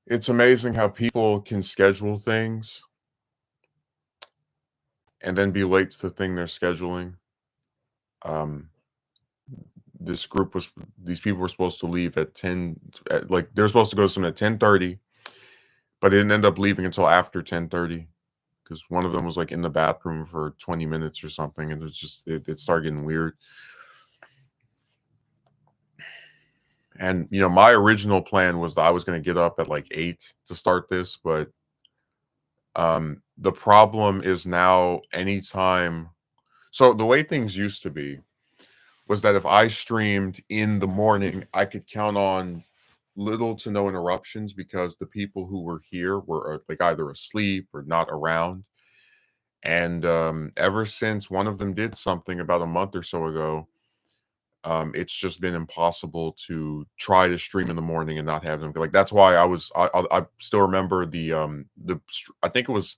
It's amazing how people can schedule things and then be late to the thing they're scheduling. Um, this group was these people were supposed to leave at 10 like they're supposed to go to something at 10:30, but it didn't end up leaving until after 10:30 because one of them was like in the bathroom for 20 minutes or something, and it started getting weird. And my original plan was that I was going to get up at like 8 to start this, but the problem is now anytime. So the way things used to be was that if I streamed in the morning, I could count on little to no interruptions because the people who were here were like either asleep or not around. And ever since one of them did something about a month or so ago, it's just been impossible to try to stream in the morning and not have them. Like that's why I still remember I think it was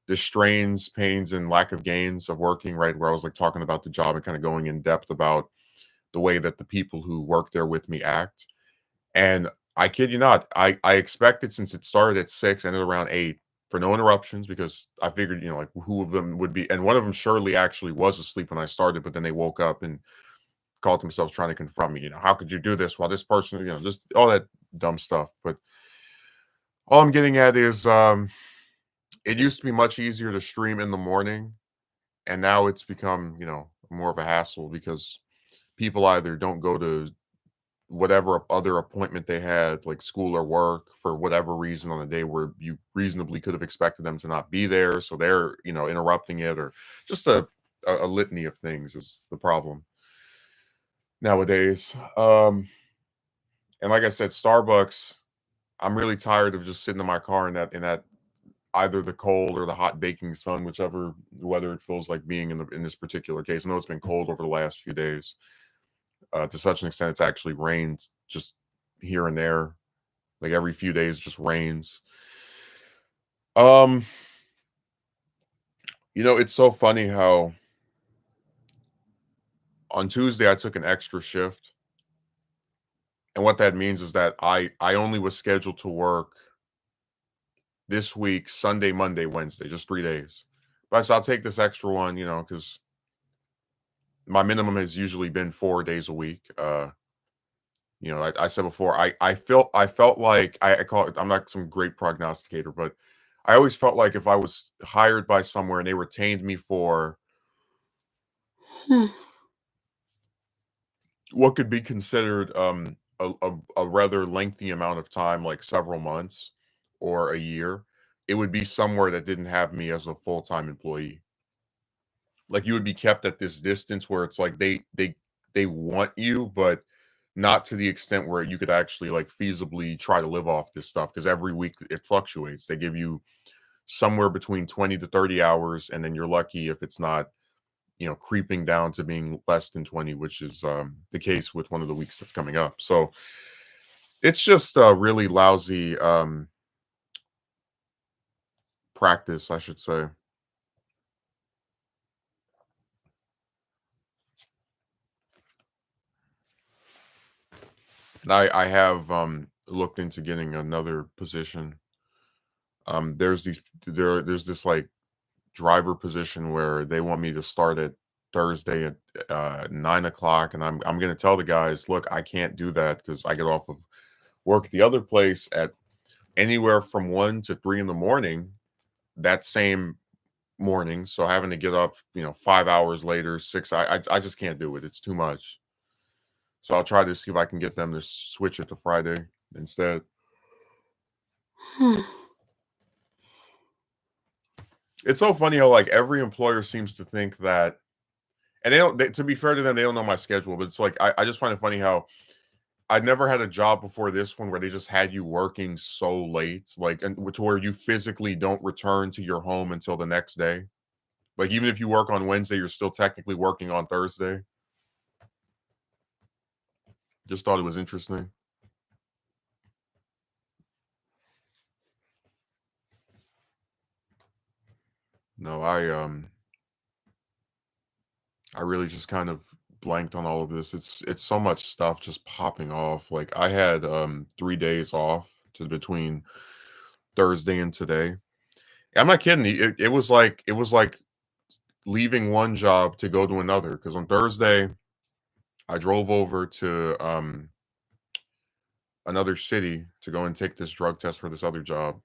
the strains, pains, and lack of gains of working, right, where I was like talking about the job and kind of going in depth about the way that the people who work there with me act. And I kid you not, I expected, since it started at 6, ended around 8, for no interruptions, because I figured, like who of them would be, and one of them surely actually was asleep when I started, but then they woke up and called themselves trying to confront me. How could you do this while this person, just all that dumb stuff. But all I'm getting at is it used to be much easier to stream in the morning, and now it's become, more of a hassle because people either don't go to whatever other appointment they had, like school or work, for whatever reason on a day where you reasonably could have expected them to not be there. So they're, interrupting it, or just a litany of things is the problem nowadays. And like I said, Starbucks, I'm really tired of just sitting in my car in that either the cold or the hot baking sun, whichever weather it feels like being in this particular case. I know it's been cold over the last few days. To such an extent, it's actually rained just here and there. Like every few days, just rains. Um, it's so funny how on Tuesday I took an extra shift, and what that means is that I only was scheduled to work this week Sunday, Monday, Wednesday, just 3 days. But I said I'll take this extra one, because my minimum has usually been 4 days a week. I said before, I felt like I call it. I'm not some great prognosticator, but I always felt like if I was hired by somewhere and they retained me for what could be considered a rather lengthy amount of time, like several months or a year, it would be somewhere that didn't have me as a full-time employee. Like you would be kept at this distance where it's like they want you, but not to the extent where you could actually like feasibly try to live off this stuff, because every week it fluctuates. They give you somewhere between 20 to 30 hours, and then you're lucky if it's not, creeping down to being less than 20, which is the case with one of the weeks that's coming up. So it's just a really lousy practice, I should say. And I have looked into getting another position. There's this like driver position where they want me to start at Thursday at 9 o'clock, and I'm gonna tell the guys, look, I can't do that because I get off of work at the other place at anywhere from 1 to 3 in the morning that same morning. So having to get up, 5 hours later, six, I just can't do it. It's too much. So I'll try to see if I can get them to switch it to Friday instead. It's so funny how like every employer seems to think that, and to be fair to them, they don't know my schedule, but it's like I just find it funny how I'd never had a job before this one where they just had you working so late, like, and to where you physically don't return to your home until the next day. Like even if you work on Wednesday, you're still technically working on Thursday. Just thought it was interesting. No, I really just kind of blanked on all of this. It's so much stuff just popping off. Like I had 3 days off to between Thursday and today. I'm not kidding. It was like leaving one job to go to another. Because on Thursday, I drove over to another city to go and take this drug test for this other job.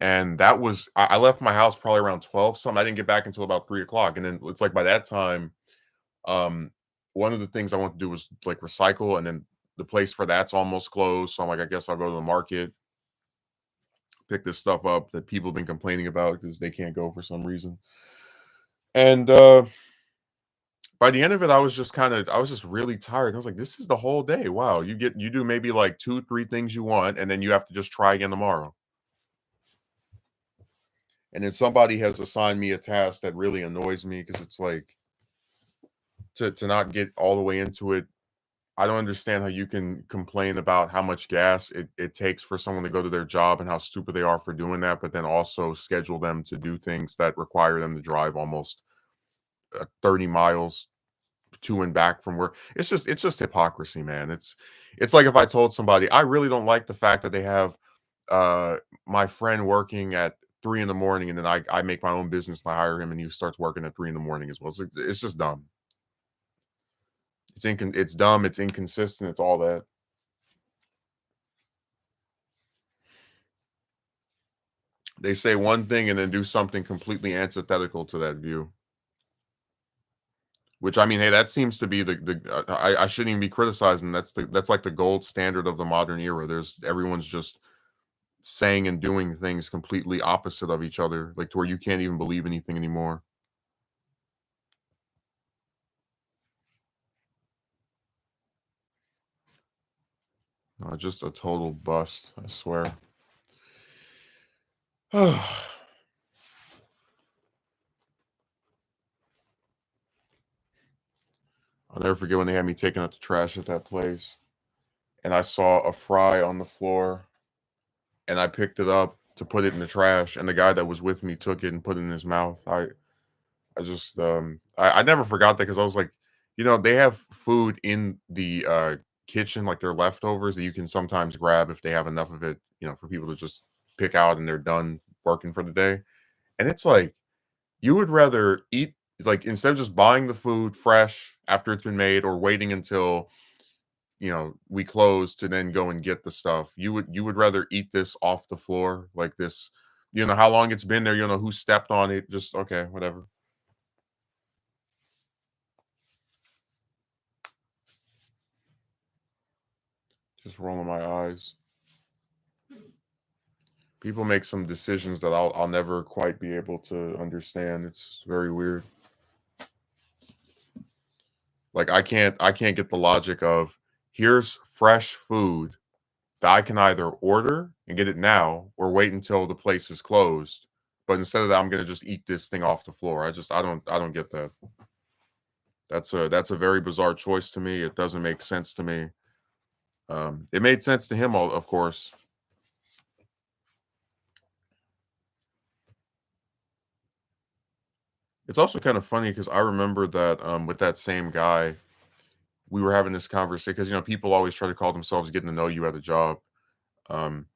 And that was I left my house probably around 12 something. I didn't get back until about 3 o'clock. And then it's like by that time, um, one of the things I want to do was like recycle, and then the place for that's almost closed. So I'm like, I guess I'll go to the market, pick this stuff up that people have been complaining about because they can't go for some reason. And by the end of it, I was just really tired. I was like, this is the whole day. Wow, you do maybe like two, three things you want, and then you have to just try again tomorrow. And then somebody has assigned me a task that really annoys me because it's like to not get all the way into it. I don't understand how you can complain about how much gas it takes for someone to go to their job and how stupid they are for doing that, but then also schedule them to do things that require them to drive almost 30 miles to and back from work. It's just hypocrisy, man. It's like if I told somebody I really don't like the fact that they have uh my friend working at 3 in the morning, and then I make my own business and I hire him and he starts working at 3 in the morning as well. It's just dumb. It's dumb, it's inconsistent, it's all that. They say one thing and then do something completely antithetical to that view. Which I mean, hey, that seems to be I shouldn't even be criticizing. That's like the gold standard of the modern era. There's everyone's just saying and doing things completely opposite of each other, like to where you can't even believe anything anymore. Just a total bust, I swear. I'll never forget when they had me taking out the trash at that place, and I saw a fry on the floor, and I picked it up to put it in the trash, and the guy that was with me took it and put it in his mouth. I never forgot that because I was like, they have food in the kitchen, like their leftovers that you can sometimes grab if they have enough of it, for people to just pick out and they're done working for the day. And it's like you would rather eat, like, instead of just buying the food fresh after it's been made or waiting until we close to then go and get the stuff. You would rather eat this off the floor like this. You know how long it's been there. You know who stepped on it. Just okay, whatever. Just rolling my eyes. People make some decisions that I'll never quite be able to understand. It's very weird. Like I can't get the logic of here's fresh food that I can either order and get it now or wait until the place is closed. But instead of that, I'm gonna just eat this thing off the floor. I don't get that. That's a very bizarre choice to me. It doesn't make sense to me. It made sense to him, of course. It's also kind of funny because I remember that with that same guy, we were having this conversation because people always try to call themselves getting to know you at a job. Um,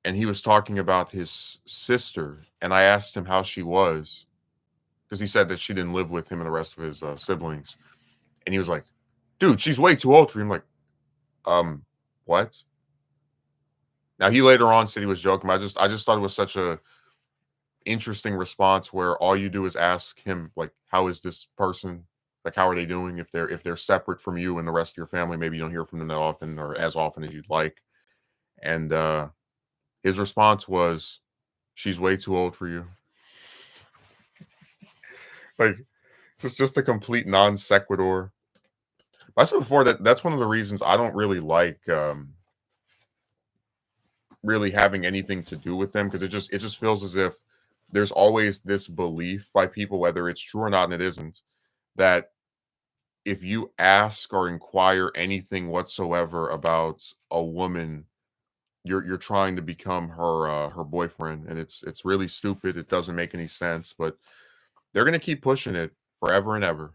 and he was talking about his sister, and I asked him how she was because he said that she didn't live with him and the rest of his siblings, and he was like, "Dude, she's way too old for you." I'm like, um, what? Now he later on said he was joking, but I just thought it was such a interesting response where all you do is ask him like, how is this person, like how are they doing, if they're separate from you and the rest of your family, maybe you don't hear from them that often or as often as you'd like. And his response was, she's way too old for you. Like just a complete non sequitur. I said before that's one of the reasons I don't really like really having anything to do with them, because it just feels as if there's always this belief by people, whether it's true or not, and it isn't, that if you ask or inquire anything whatsoever about a woman, you're trying to become her boyfriend, and it's really stupid. It doesn't make any sense, but they're gonna keep pushing it forever and ever,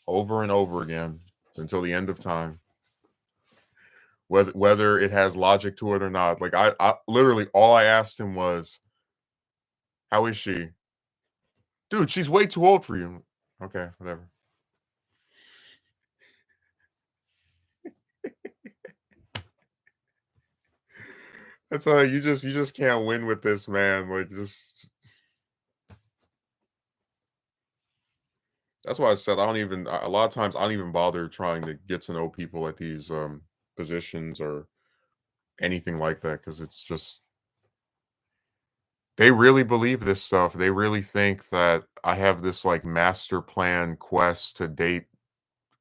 over and over again until the end of time. whether it has logic to it or not. Like I literally all I asked him was, "How is she?" "Dude, she's way too old for you." Okay, whatever. That's you just can't win with this man. Like just that's why I said I don't even a lot of times I don't even bother trying to get to know people at these positions or anything like that because it's just they really believe this stuff. They really think that I have this like master plan quest to date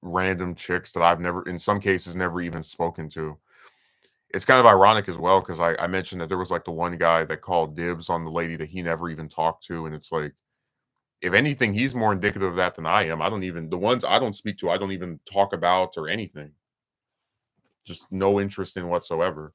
random chicks that I've never, in some cases, never even spoken to. It's kind of ironic as well because I mentioned that there was like the one guy that called dibs on the lady that he never even talked to. And it's like, if anything, he's more indicative of that than I am. I don't even, the ones I don't speak to, I don't even talk about or anything. Just no interest in whatsoever.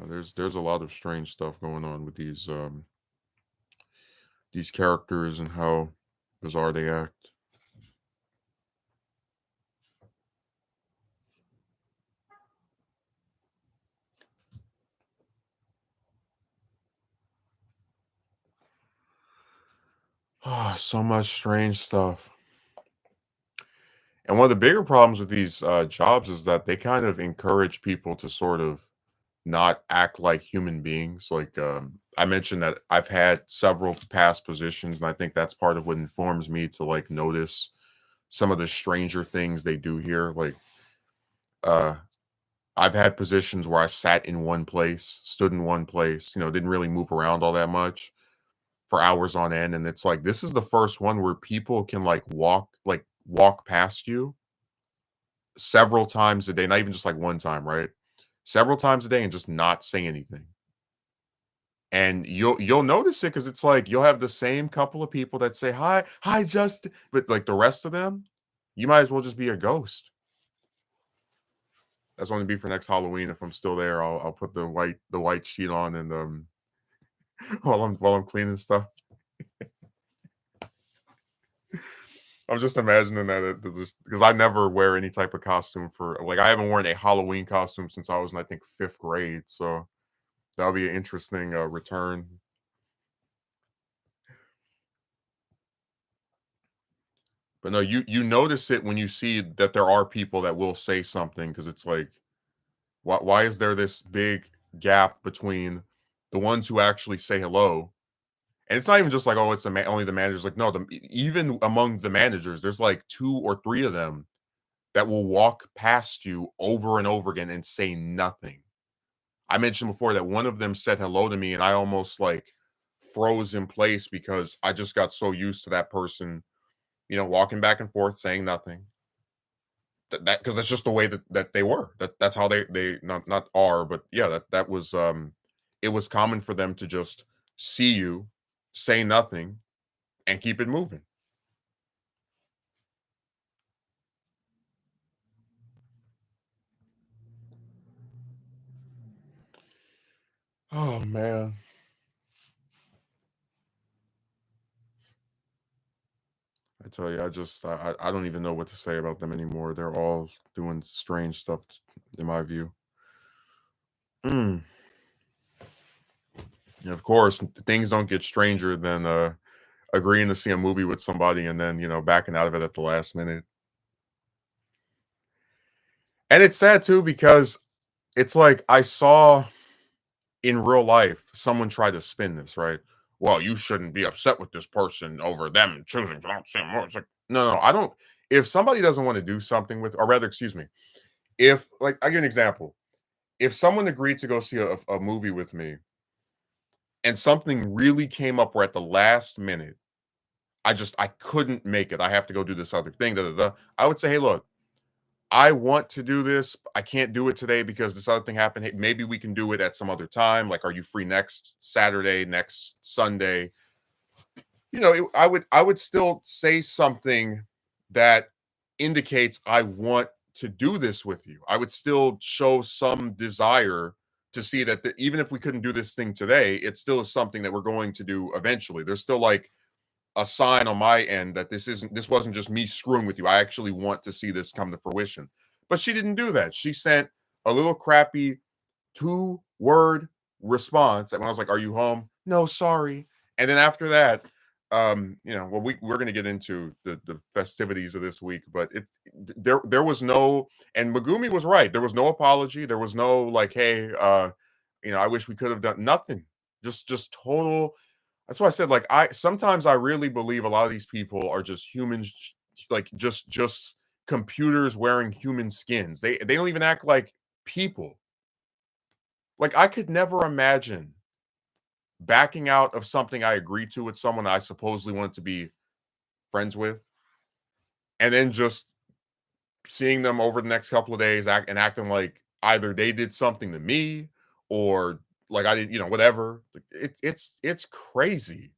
There's a lot of strange stuff going on with these characters and how bizarre they act. Ah, so much strange stuff. And one of the bigger problems with these jobs is that they kind of encourage people to sort of not act like human beings. Like I mentioned that I've had several past positions, and I think that's part of what informs me to like notice some of the stranger things they do here. Like uh, I've had positions where I sat in one place, stood in one place, didn't really move around all that much for hours on end. And it's like this is the first one where people can like walk past you several times a day, not even just like one time, right? Several times a day and just not say anything. And you'll notice it because it's like you'll have the same couple of people that say, "Hi, hi, just," but like the rest of them, you might as well just be a ghost. That's only be for next Halloween. If I'm still there, I'll put the white sheet on and while I'm cleaning stuff. I'm just imagining that it just because I never wear any type of costume for like I haven't worn a Halloween costume since I was in I think fifth grade. So that'll be an interesting return. But no, you notice it when you see that there are people that will say something because it's like, why is there this big gap between the ones who actually say hello? And it's not even just like, oh, it's only the managers. Like, no, even among the managers, there's like two or three of them that will walk past you over and over again and say nothing. I mentioned before that one of them said hello to me, and I almost like froze in place because I just got so used to that person, walking back and forth, saying nothing. That because that's just the way that they were. That's how they not are, but yeah, that was it was common for them to just see you, say nothing, and keep it moving. Oh man. I tell you, I don't even know what to say about them anymore. They're all doing strange stuff in my view. Mm. And of course, things don't get stranger than agreeing to see a movie with somebody and then, backing out of it at the last minute. And it's sad too because it's like I saw in real life someone try to spin this, right? Well, you shouldn't be upset with this person over them choosing to not say more. It's like, no, I don't. If somebody doesn't want to do something with, or rather, excuse me, if like I give an example, if someone agreed to go see a movie with me and something really came up where at the last minute I couldn't make it, I have to go do this other thing, da, da, da, I would say, hey, look, I want to do this. I can't do it today because this other thing happened. Hey, maybe we can do it at some other time. Like, are you free next Saturday, next Sunday? I would still say something that indicates I want to do this with you. I would still show some desire to see that even if we couldn't do this thing today, it still is something that we're going to do eventually. There's still like a sign on my end that this wasn't just me screwing with you. I actually want to see this come to fruition. But she didn't do that. She sent a little crappy 2-word response. And when I was like, "Are you home?" "No, sorry." And then after that, well, we're gonna get into the festivities of this week, but there was no, and Megumi was right. There was no apology. There was no like, hey, I wish we could have done nothing. Just total. That's why I said, like, I sometimes I really believe a lot of these people are just humans, like just computers wearing human skins. They don't even act like people. Like, I could never imagine backing out of something I agreed to with someone I supposedly wanted to be friends with, and then just seeing them over the next couple of days acting like either they did something to me or like I did, whatever. Like, it's crazy.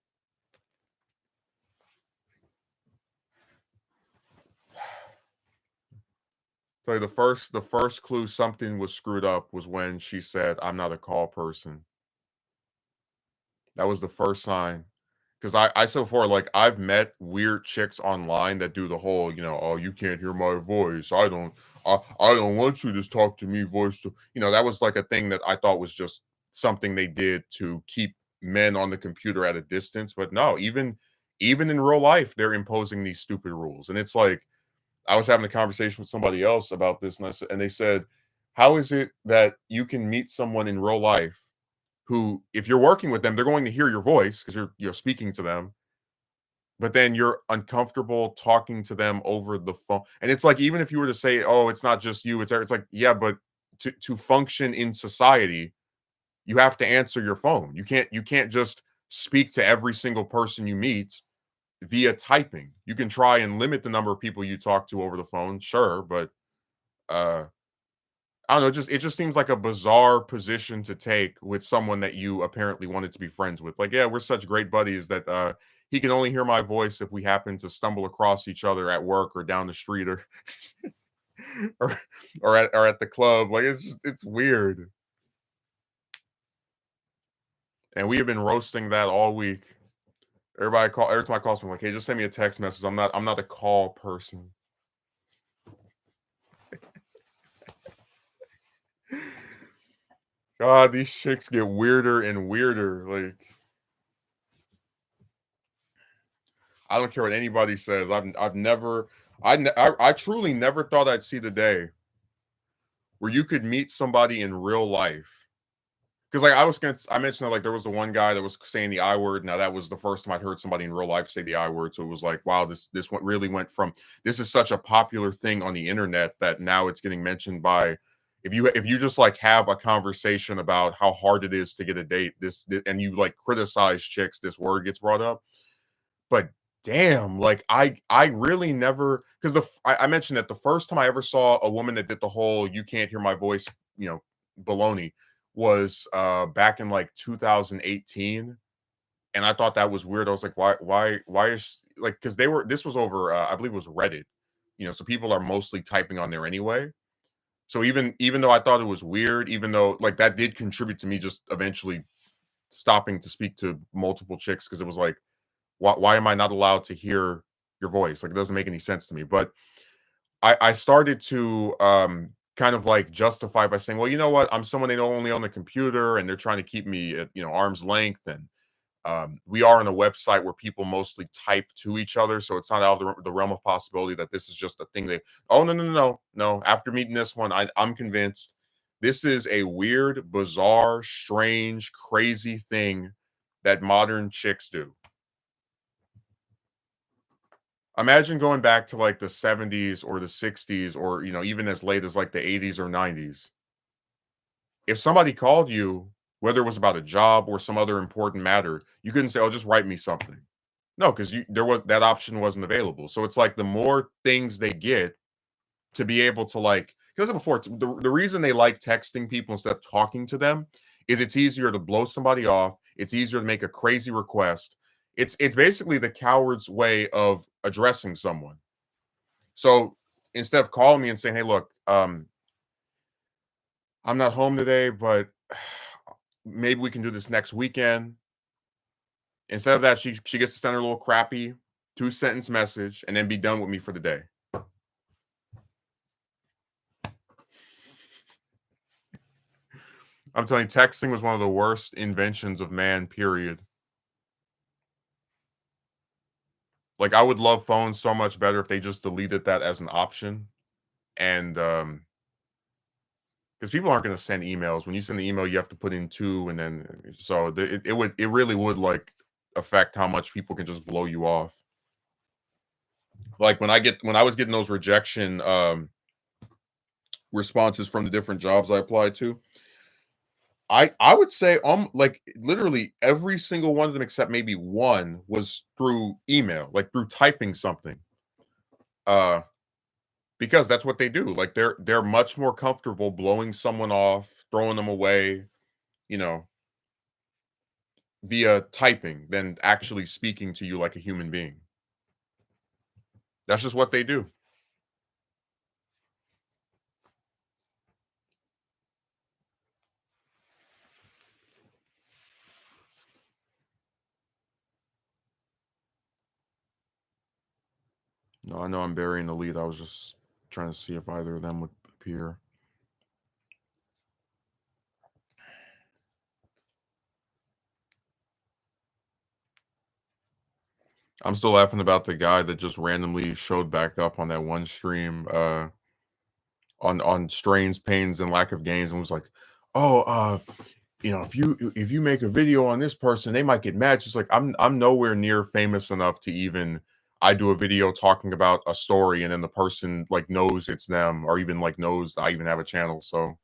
So the first clue something was screwed up was when she said, "I'm not a call person." That was the first sign. Because I so far, like, I've met weird chicks online that do the whole, "Oh, you can't hear my voice. I don't want you to talk to me voice to," that was like a thing that I thought was just something they did to keep men on the computer at a distance. But no, even in real life, they're imposing these stupid rules. And it's like I was having a conversation with somebody else about this, and they said, "How is it that you can meet someone in real life who, if you're working with them, they're going to hear your voice because you're speaking to them, but then you're uncomfortable talking to them over the phone?" And it's like, even if you were to say, "Oh, it's not just you, it's like, yeah, but to function in society, you have to answer your phone. You can't just speak to every single person you meet via typing. You can try and limit the number of people you talk to over the phone, sure, but uh I don't know, it just seems like a bizarre position to take with someone that you apparently wanted to be friends with. Like, yeah, we're such great buddies that he can only hear my voice if we happen to stumble across each other at work or down the street or or or at the club. Like, it's weird. And we have been roasting that all week. Every time I call someone, like, "Hey, just send me a text message. I'm not a call person." God, these chicks get weirder and weirder. Like, I don't care what anybody says. I've never I truly never thought I'd see the day where you could meet somebody in real life. Because like I mentioned that, like, there was the one guy that was saying the I word. Now that was the first time I'd heard somebody in real life say the I word. So it was like, wow, this one really went from, this is such a popular thing on the internet that now it's getting mentioned by, if you just like have a conversation about how hard it is to get a date, this and you like criticize chicks, this word gets brought up. But damn, like, I really never, because I mentioned that the first time I ever saw a woman that did the whole "you can't hear my voice," baloney, was back in like 2018. And I thought that was weird. I was like, why is, like, because this was over, I believe it was Reddit, so people are mostly typing on there anyway. So even though I thought it was weird, even though like that did contribute to me just eventually stopping to speak to multiple chicks, because it was like, why am I not allowed to hear your voice? Like, it doesn't make any sense to me. But I started to kind of like justify by saying, well, you know what? I'm someone they know only on the computer, and they're trying to keep me at arm's length. And we are on a website where people mostly type to each other, so it's not out of the realm of possibility that this is just a thing. Oh, no, no, no, no, no. After meeting this one, I'm convinced this is a weird, bizarre, strange, crazy thing that modern chicks do. Imagine going back to like the 70s or the 60s, or even as late as like the 80s or 90s. If somebody called you, whether it was about a job or some other important matter, you couldn't say, "Oh, just write me something." No, because you there was that option wasn't available. So it's like the more things they get to be able to, like, because before, the reason they like texting people instead of talking to them is it's easier to blow somebody off. It's easier to make a crazy request. It's basically the coward's way of addressing someone. So instead of calling me and saying, "Hey, look, I'm not home today, but maybe we can do this next weekend. Instead of that, she gets to send her little crappy 2 sentence message and then be done with me for the day. I'm telling you, texting was one of the worst inventions of man, period. Like, I would love phones so much better if they just deleted that as an option. And because people aren't going to send emails. When you send the email, you have to put in two, and then so it really would like affect how much people can just blow you off. Like when I was getting those rejection responses from the different jobs I applied to, I would say like literally every single one of them except maybe one was through email, like through typing something. Uh because that's what they do. Like they're much more comfortable blowing someone off, throwing them away, you know, via typing than actually speaking to you like a human being. That's just what they do. No, I know I'm burying the lead. I was just trying to see if either of them would appear. I'm still laughing about the guy that just randomly showed back up on that one stream on strains, pains, and lack of gains and was like, "Oh, if you make a video on this person, they might get mad." Just like I'm nowhere near famous enough to even I do a video talking about a story and then the person like knows it's them or even like knows I even have a channel. So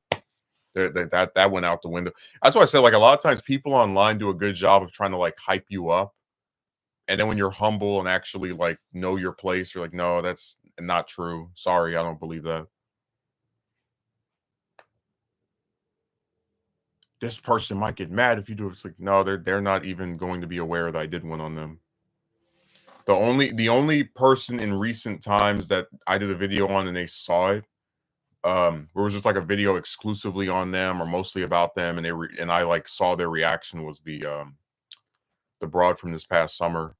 that went out the window. That's why I said like a lot of times people online do a good job of trying to like hype you up. And then when you're humble and actually like know your place, you're like, no, that's not true. Sorry, I don't believe that. This person might get mad if you do it. It's like, no, they're not even going to be aware that I did one on them. The only person in recent times that I did a video on and they saw it, where it was just like a video exclusively on them or mostly about them, and and I like saw their reaction was the broad from this past summer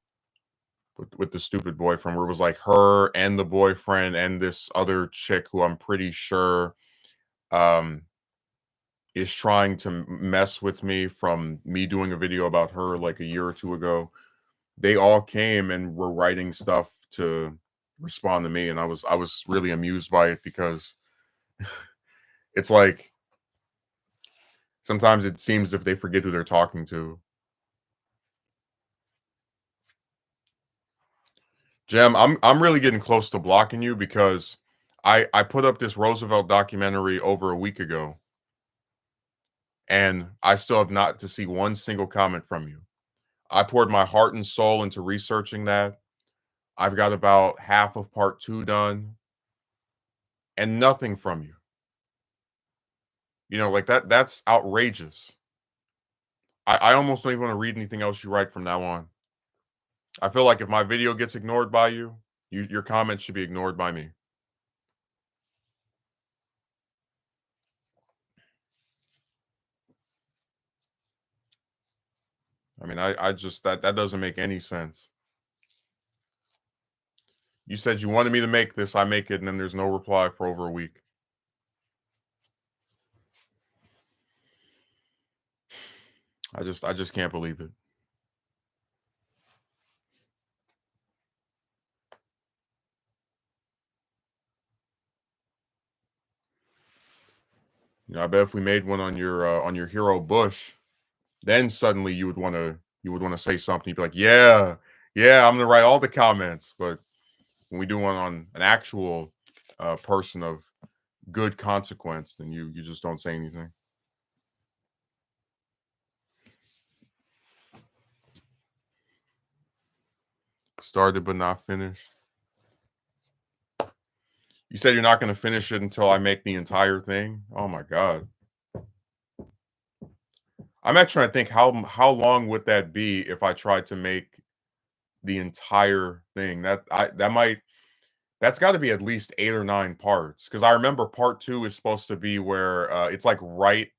with the stupid boyfriend, where it was like her and the boyfriend and this other chick who I'm pretty sure um is trying to mess with me from me doing a video about her like a year or two ago. They all came and were writing stuff to respond to me, and I was really amused by it because it's like sometimes it seems if they forget who they're talking to. Jem, I'm really getting close to blocking you because I put up this Roosevelt documentary over a week ago, and I still have not to see one single comment from you. I poured my heart and soul into researching that. I've got about half of part 2 done and nothing from you. Like that's outrageous. I almost don't even want to read anything else you write from now on. I feel like if my video gets ignored by you, your comments should be ignored by me. I mean, I just that doesn't make any sense. You said you wanted me to make this, I make it, and then there's no reply for over a week. I just can't believe it. I bet if we made one on your hero Bush, then suddenly you would want to say something. You'd be like, yeah, yeah, I'm gonna write all the comments. But when we do one on an actual person of good consequence, then you just don't say anything. Started but not finished. You said you're not going to finish it until I make the entire thing. Oh my god. I'm actually trying to think how long would that be if I tried to make the entire thing. That's got to be at least 8 or 9 parts because I remember part 2 is supposed to be where it's like right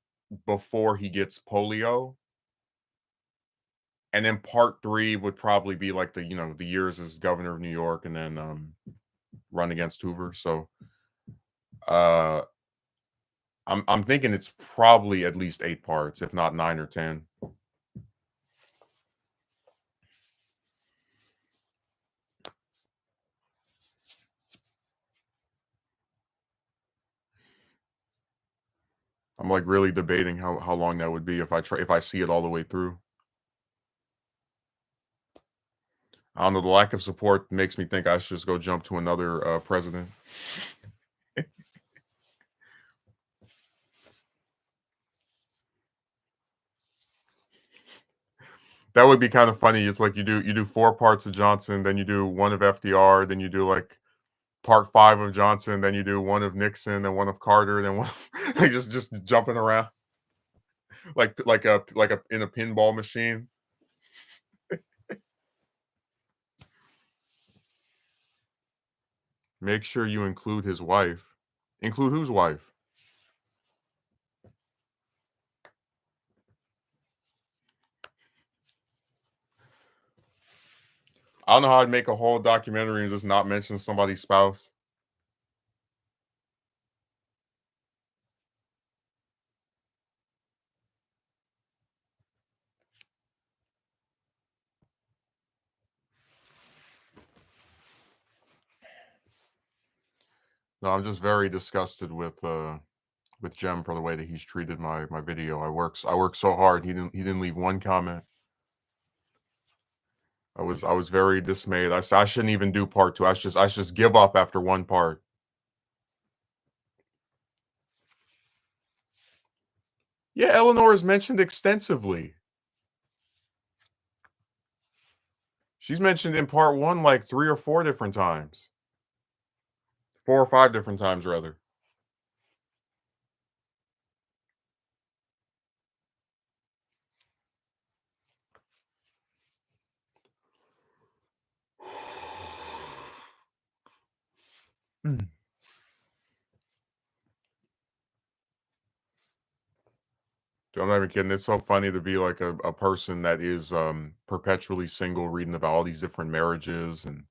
before he gets polio. And then part 3 would probably be like the years as governor of New York and then run against Hoover. So uh I'm thinking it's probably at least 8 parts, if not 9 or 10. I'm like really debating how long that would be if I see it all the way through. I don't know. The lack of support makes me think I should just go jump to another president. That would be kind of funny. It's like you do 4 parts of Johnson, then you do one of FDR, then you do like part 5 of Johnson, then you do one of Nixon, then one of Carter, then one like just jumping around like a in a pinball machine. Make sure you include his wife. Include whose wife? I don't know how I'd make a whole documentary and just not mention somebody's spouse. No, I'm just very disgusted with Jem for the way that he's treated my video. I worked so hard. He didn't leave one comment. I was very dismayed. I said I shouldn't even do part 2. I should just give up after one part. Yeah, Eleanor is mentioned extensively. She's mentioned in part 1 like 3 or 4 different times. 4 or 5 different times rather. Mm. I'm not even kidding. It's so funny to be like a person that is perpetually single, reading about all these different marriages and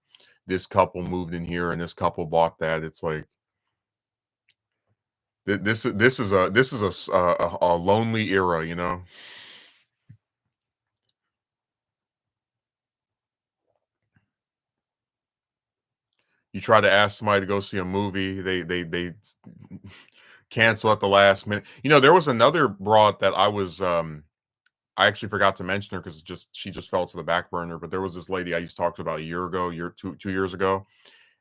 this couple moved in here and this couple bought that. It's like this is a lonely era, you know. You try to ask somebody to go see a movie, they cancel at the last minute. There was another broad that I actually forgot to mention her because just she just fell to the back burner. But there was this lady I used to talk to about a year ago, 2 years ago.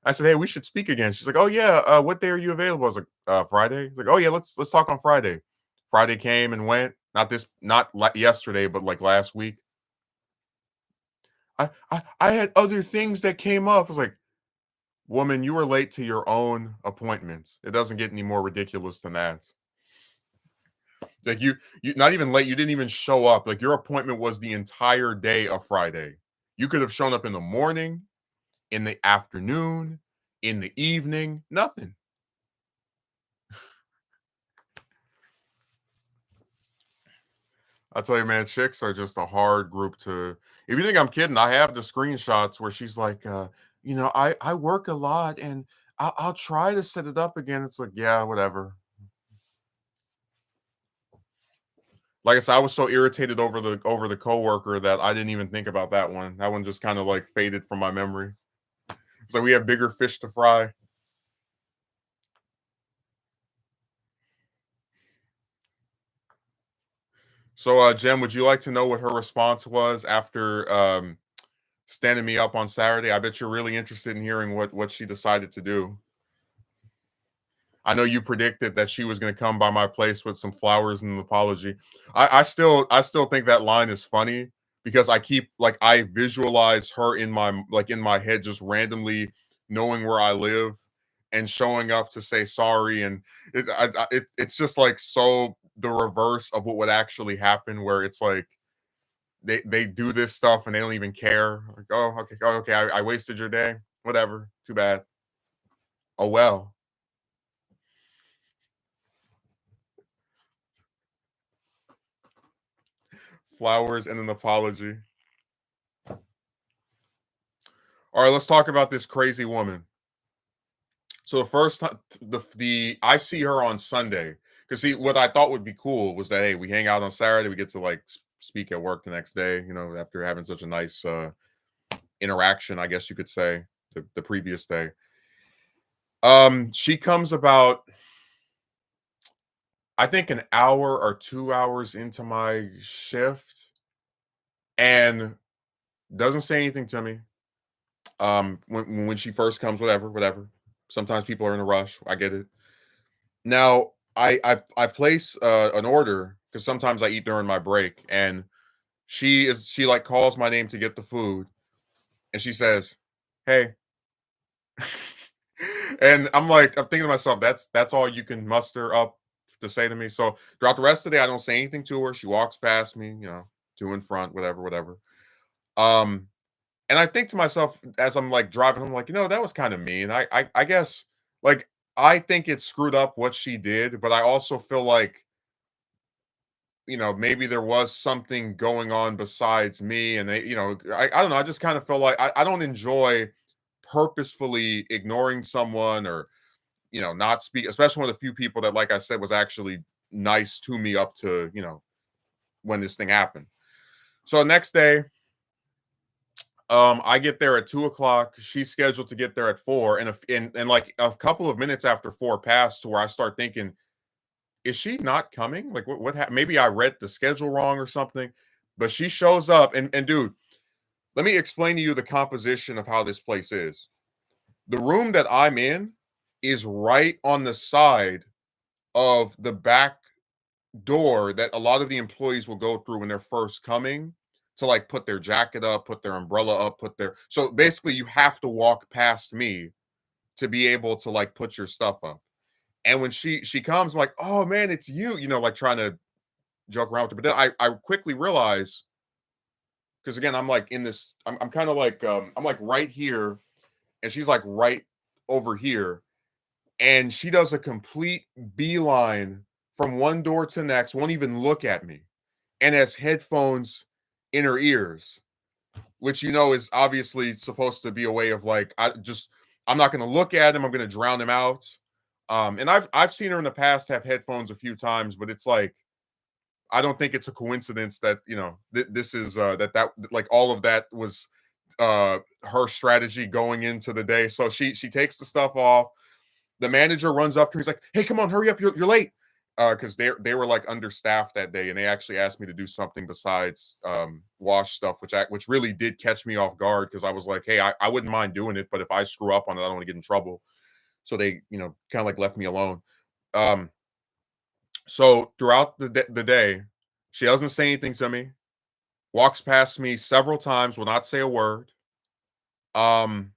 I said, "Hey, we should speak again." She's like, "Oh yeah, what day are you available?" I was like, "Friday." He's like, "Oh yeah, let's talk on Friday." Friday came and went. Not yesterday, but like last week. I had other things that came up. I was like, "Woman, you were late to your own appointments. It doesn't get any more ridiculous than that." Like you not even late. You didn't even show up. Like your appointment was the entire day of Friday. You could have shown up in the morning, in the afternoon, in the evening. Nothing. I tell you, man, chicks are just a hard group to. If you think I'm kidding, I have the screenshots where she's like, I work a lot and I'll try to set it up again. It's like, yeah, whatever. Like I said, I was so irritated over the coworker that I didn't even think about that one. That one just kind of like faded from my memory. It's like we have bigger fish to fry. So, Jem, would you like to know what her response was after standing me up on Saturday? I bet you're really interested in hearing what she decided to do. I know you predicted that she was going to come by my place with some flowers and an apology. I still think that line is funny because I visualize her in my head just randomly knowing where I live and showing up to say sorry, and it's just like so the reverse of what would actually happen, where it's like they do this stuff and they don't even care. Like, oh, okay, I wasted your day. Whatever. Too bad. Oh well. flowers and an apology. All right, let's talk about this crazy woman. So the first time the I see her on Sunday, because see what I thought would be cool was that hey, we hang out on Saturday, we get to like speak at work the next day, after having such a nice interaction, I guess you could say, the previous day. She comes about, I think, an hour or 2 hours into my shift and doesn't say anything to me. When she first comes, whatever. Sometimes people are in a rush. I get it. Now, I place an order because sometimes I eat during my break, and she like calls my name to get the food, and she says, "Hey," and I'm thinking to myself, that's all you can muster up to say to me. So throughout the rest of the day, I don't say anything to her. She walks past me, two in front, whatever. Um, and I think to myself as I'm like driving, I'm like, that was kind of mean. I guess like I think it screwed up what she did, but I also feel like maybe there was something going on besides me. And I don't know. I just kind of feel like I don't enjoy purposefully ignoring someone or, not speak, especially with a few people that, like I said, was actually nice to me up to, when this thing happened. So the next day, I get there at 2 o'clock. She's scheduled to get there at 4. And like a couple of minutes after 4 passed to where I start thinking, is she not coming? Like what happened? Maybe I read the schedule wrong or something. But she shows up and dude, let me explain to you the composition of how this place is. The room that I'm in is right on the side of the back door that a lot of the employees will go through when they're first coming to like put their jacket up, put their umbrella up, so basically you have to walk past me to be able to like put your stuff up. And when she comes, I'm like, oh man, it's you, like trying to joke around with her. But then I quickly realize, because again, I'm like in this, I'm kind of like I'm like right here, and she's like right over here. And she does a complete beeline from one door to the next, won't even look at me, and has headphones in her ears, which is obviously supposed to be a way of like, I'm not going to look at him. I'm going to drown him out. And I've seen her in the past have headphones a few times, but it's like I don't think it's a coincidence that this is that like all of that was her strategy going into the day. So she takes the stuff off. The manager runs up to her. He's like, "Hey, come on, hurry up! You're late." Because they were like understaffed that day, and they actually asked me to do something besides wash stuff, which really did catch me off guard because I was like, "Hey, I wouldn't mind doing it, but if I screw up on it, I don't want to get in trouble." So they kind of like left me alone. So throughout the day, she doesn't say anything to me. Walks past me several times, will not say a word. Um,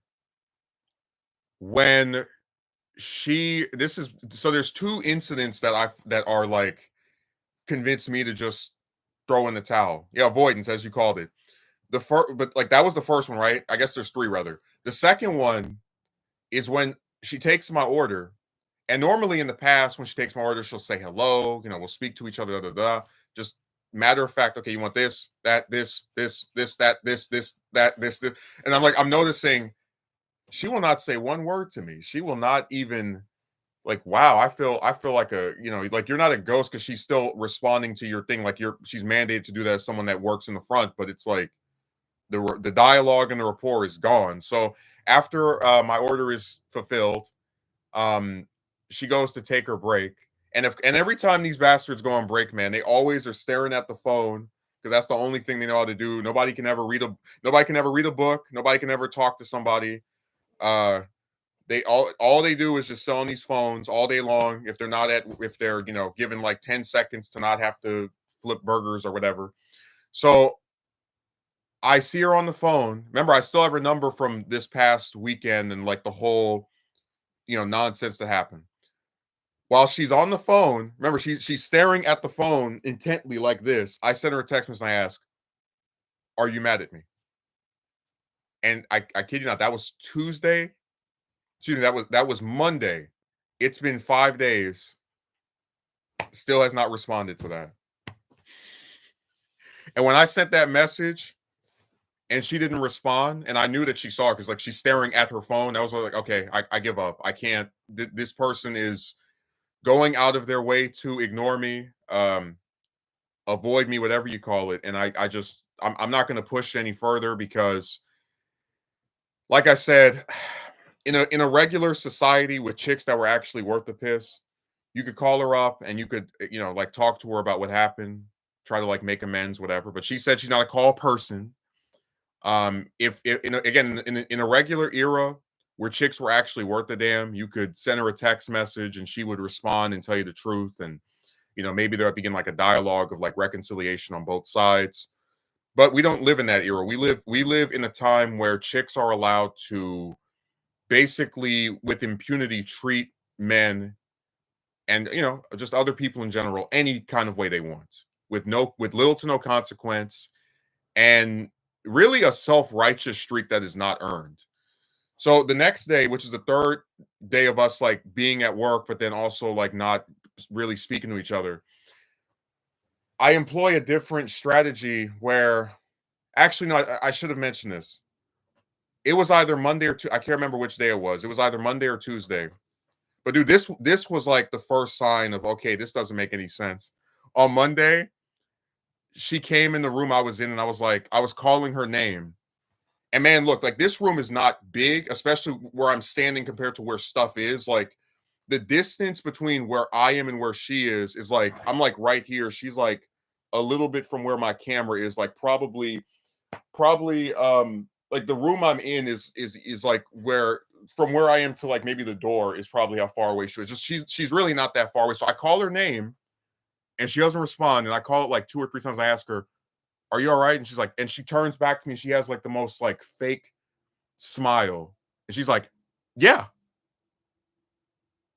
when there's two incidents that are like convinced me to just throw in the towel. Yeah, avoidance, as you called it. The first, but like that was the first one, right? I guess there's three rather. The second one is when she takes my order, and normally in the past, when she takes my order, she'll say hello. We'll speak to each other. Just matter of fact. Okay, you want this, that, that, this, and I'm noticing she will not say one word to me. She will not even like, wow, I feel like like you're not a ghost because she's still responding to your thing. Like she's mandated to do that as someone that works in the front, but it's like the dialogue and the rapport is gone. So after my order is fulfilled, um, she goes to take her break. And every time these bastards go on break, man, they always are staring at the phone because that's the only thing they know how to do. Nobody can ever read a book. Nobody can ever talk to somebody. They all they do is just sell on these phones all day long. If they're given like 10 seconds to not have to flip burgers or whatever. So I see her on the phone. Remember, I still have her number from this past weekend and like the whole nonsense that happened. While she's on the phone, remember she's staring at the phone intently like this. I sent her a text message and I ask, "Are you mad at me?" And I kid you not, that was Tuesday. Excuse me, that was Monday. It's been 5 days. Still has not responded to that. And when I sent that message and she didn't respond, and I knew that she saw it because like she's staring at her phone. I was like, okay, I give up. I can't. This person is going out of their way to ignore me, avoid me, whatever you call it. And I'm not going to push any further because, like I said, in a regular society with chicks that were actually worth the piss, you could call her up and you could like talk to her about what happened, try to like make amends, whatever. But she said she's not a call person. If again in a regular era where chicks were actually worth a damn, you could send her a text message and she would respond and tell you the truth, and maybe there would begin like a dialogue of like reconciliation on both sides. But we don't live in that era. We live in a time where chicks are allowed to basically with impunity treat men and just other people in general any kind of way they want with little to no consequence, and really a self-righteous streak that is not earned. So the next day, which is the third day of us like being at work but then also like not really speaking to each other, I employ a different strategy where actually no, I should have mentioned this. It was either Monday or I can't remember which day it was. It was either Monday or Tuesday. But dude, this was like the first sign of okay, this doesn't make any sense. On Monday, she came in the room I was in, and I was calling her name. And man, look, like this room is not big, especially where I'm standing compared to where stuff is. Like the distance between where I am and where she is like I'm like right here. She's like a little bit from where my camera is, like probably like the room I'm in is like where from where I am to like maybe the door is probably how far away she is. Just she's really not that far away. So I call her name and she doesn't respond. And I call it like 2 or 3 times. I ask her, "Are you all right?" And she's like, and she turns back to me. She has like the most like fake smile. And she's like, "Yeah."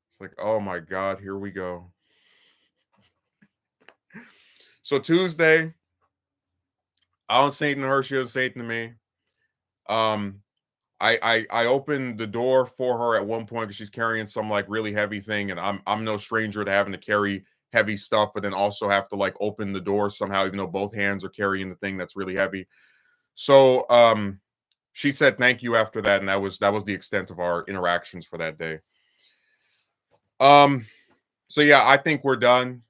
It's like, oh my God, here we go. So Tuesday, I don't say anything to her, she doesn't say anything to me. Um, I opened the door for her at one point because she's carrying some like really heavy thing, and I'm no stranger to having to carry heavy stuff, but then also have to like open the door somehow, even though both hands are carrying the thing that's really heavy. So she said thank you after that, and that was the extent of our interactions for that day. Um, so yeah, I think we're done.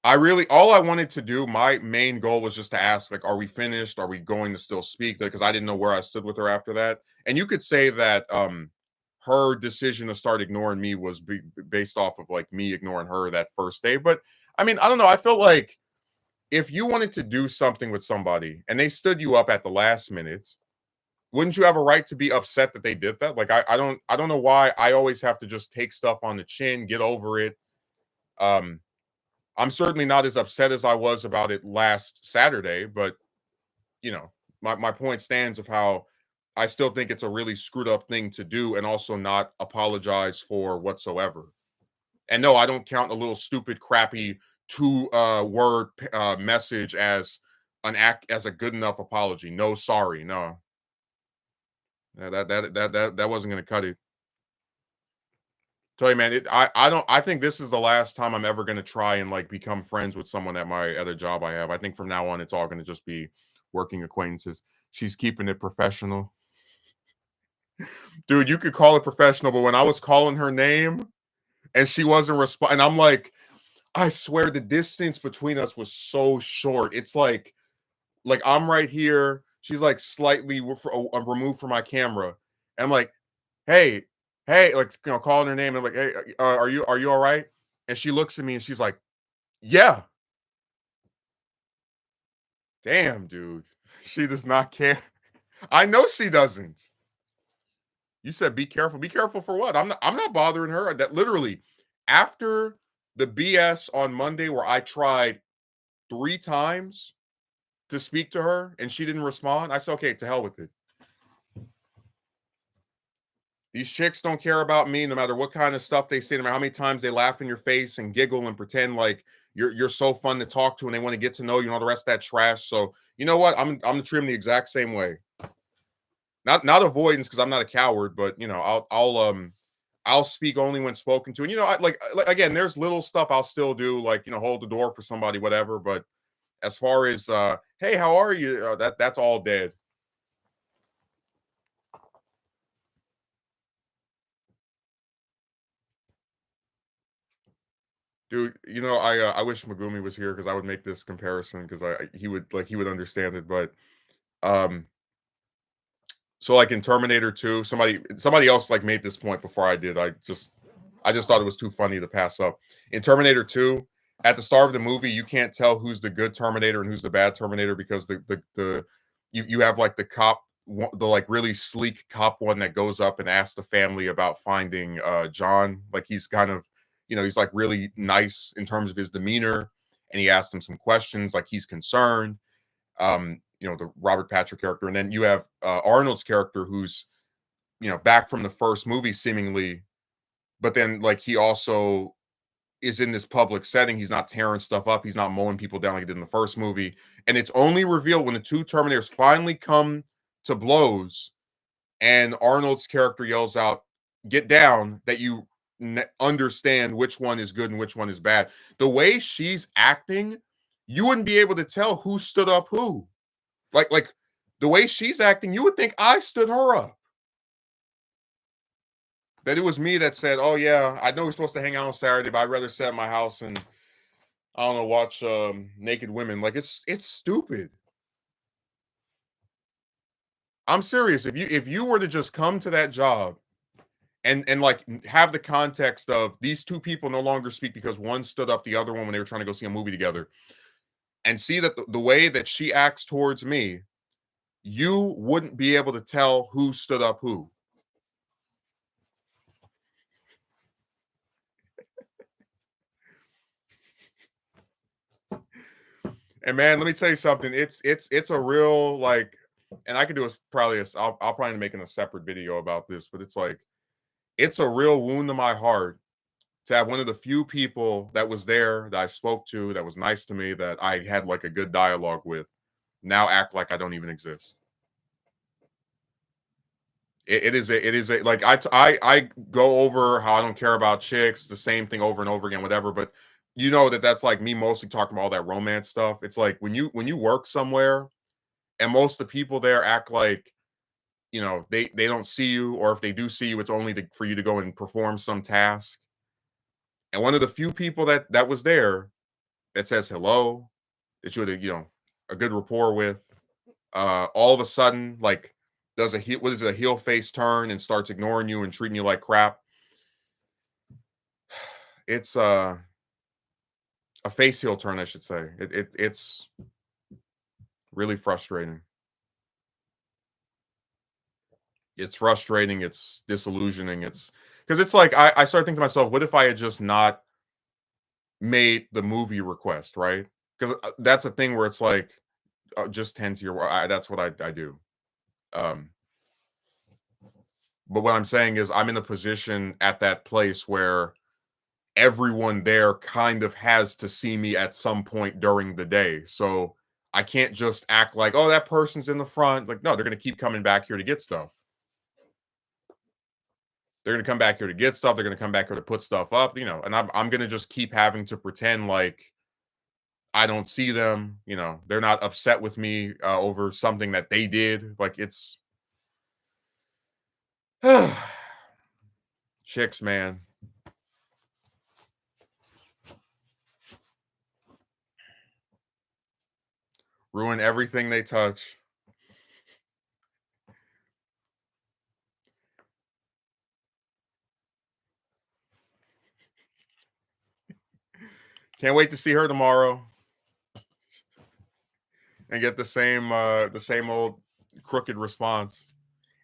All I wanted to do, my main goal was just to ask, like, are we finished? Are we going to still speak? Because I didn't know where I stood with her after that. And you could say that her decision to start ignoring me was based off of like me ignoring her that first day. But I mean, I don't know. I felt like if you wanted to do something with somebody and they stood you up at the last minute, wouldn't you have a right to be upset that they did that? Like I don't know why I always have to just take stuff on the chin, get over it. Um, I'm certainly not as upset as I was about it last Saturday, but my point stands of how I still think it's a really screwed up thing to do and also not apologize for whatsoever. And no, I don't count a little stupid, crappy word message as an act as a good enough apology. No, sorry, no. That wasn't gonna cut it. Tell you, man, I think this is the last time I'm ever gonna try and like become friends with someone at my other job I have. I think from now on it's all gonna just be working acquaintances. She's keeping it professional. Dude, you could call it professional, but when I was calling her name and she wasn't responding, I'm like, I swear the distance between us was so short. It's like I'm right here, she's like slightly removed from my camera. And I'm like, hey, hey, like calling her name and I'm like, hey, are you all right? And she looks at me and she's like, yeah. Damn, dude. She does not care. I know she doesn't. You said be careful. Be careful for what? I'm not bothering her. That literally after the BS on Monday where I tried 3 times to speak to her and she didn't respond, I said, okay, to hell with it. These chicks don't care about me no matter what kind of stuff they say, no matter how many times they laugh in your face and giggle and pretend like you're so fun to talk to and they want to get to know you and all the rest of that trash. So you know what? I'm gonna treat them the exact same way. Not avoidance because I'm not a coward, but I'll speak only when spoken to. And again, there's little stuff I'll still do, like hold the door for somebody, whatever. But as far as hey, how are you? That's all dead. Dude, I wish Megumi was here because I would make this comparison because he would understand it. But um, so like in Terminator 2, somebody else like made this point before I did. I just thought it was too funny to pass up. In Terminator 2, at the start of the movie, you can't tell who's the good Terminator and who's the bad Terminator because the you have like the cop, the like really sleek cop one that goes up and asks the family about finding John. Like he's kind of, he's like really nice in terms of his demeanor, and he asks them some questions like he's concerned. The Robert Patrick character, and then you have Arnold's character who's, back from the first movie seemingly, but then like he also is in this public setting. He's not tearing stuff up. He's not mowing people down like he did in the first movie. And it's only revealed when the two Terminators finally come to blows and Arnold's character yells out, "Get down," that you understand which one is good and which one is bad. The way she's acting, you wouldn't be able to tell who stood up who. Like the way she's acting, you would think I stood her up. That it was me that said, "Oh yeah, I know we're supposed to hang out on Saturday, but I'd rather sit at my house and I don't know, watch naked women." Like it's stupid. I'm serious. If you were to just come to that job and like have the context of these two people no longer speak because one stood up the other one when they were trying to go see a movie together, and see that the way that she acts towards me, you wouldn't be able to tell who stood up who. And man, let me tell you something. It's a real like, and I could do a probably a, I'll probably make a separate video about this, but it's like it's a real wound to my heart to have one of the few people that was there that I spoke to that was nice to me that I had like a good dialogue with now act like I don't even exist. It is a like I go over how I don't care about chicks, the same thing over and over again, whatever. But you know that's like me mostly talking about all that romance stuff. It's like when you work somewhere and most of the people there act like they don't see you, or if they do see you, it's only for you to go and perform some task. And one of the few people that was there that says hello, that you had a good rapport with, all of a sudden like does what is it, a heel face turn and starts ignoring you and treating you like crap. It's a face heel turn, I should say. It's really frustrating. It's frustrating. It's disillusioning. It's because it's like I started thinking to myself, what if I had just not made the movie request, right? Because that's a thing where it's like just tend to your. That's what I do. Um, but what I'm saying is, I'm in a position at that place where everyone there kind of has to see me at some point during the day. So I can't just act like, oh, that person's in the front. Like, no, they're going to keep coming back here to get stuff. They're going to come back here to get stuff. They're going to come back here to put stuff up, and I'm going to just keep having to pretend like I don't see them. They're not upset with me over something that they did. Like it's chicks, man. Ruin everything they touch. Can't wait to see her tomorrow and get the same old crooked response.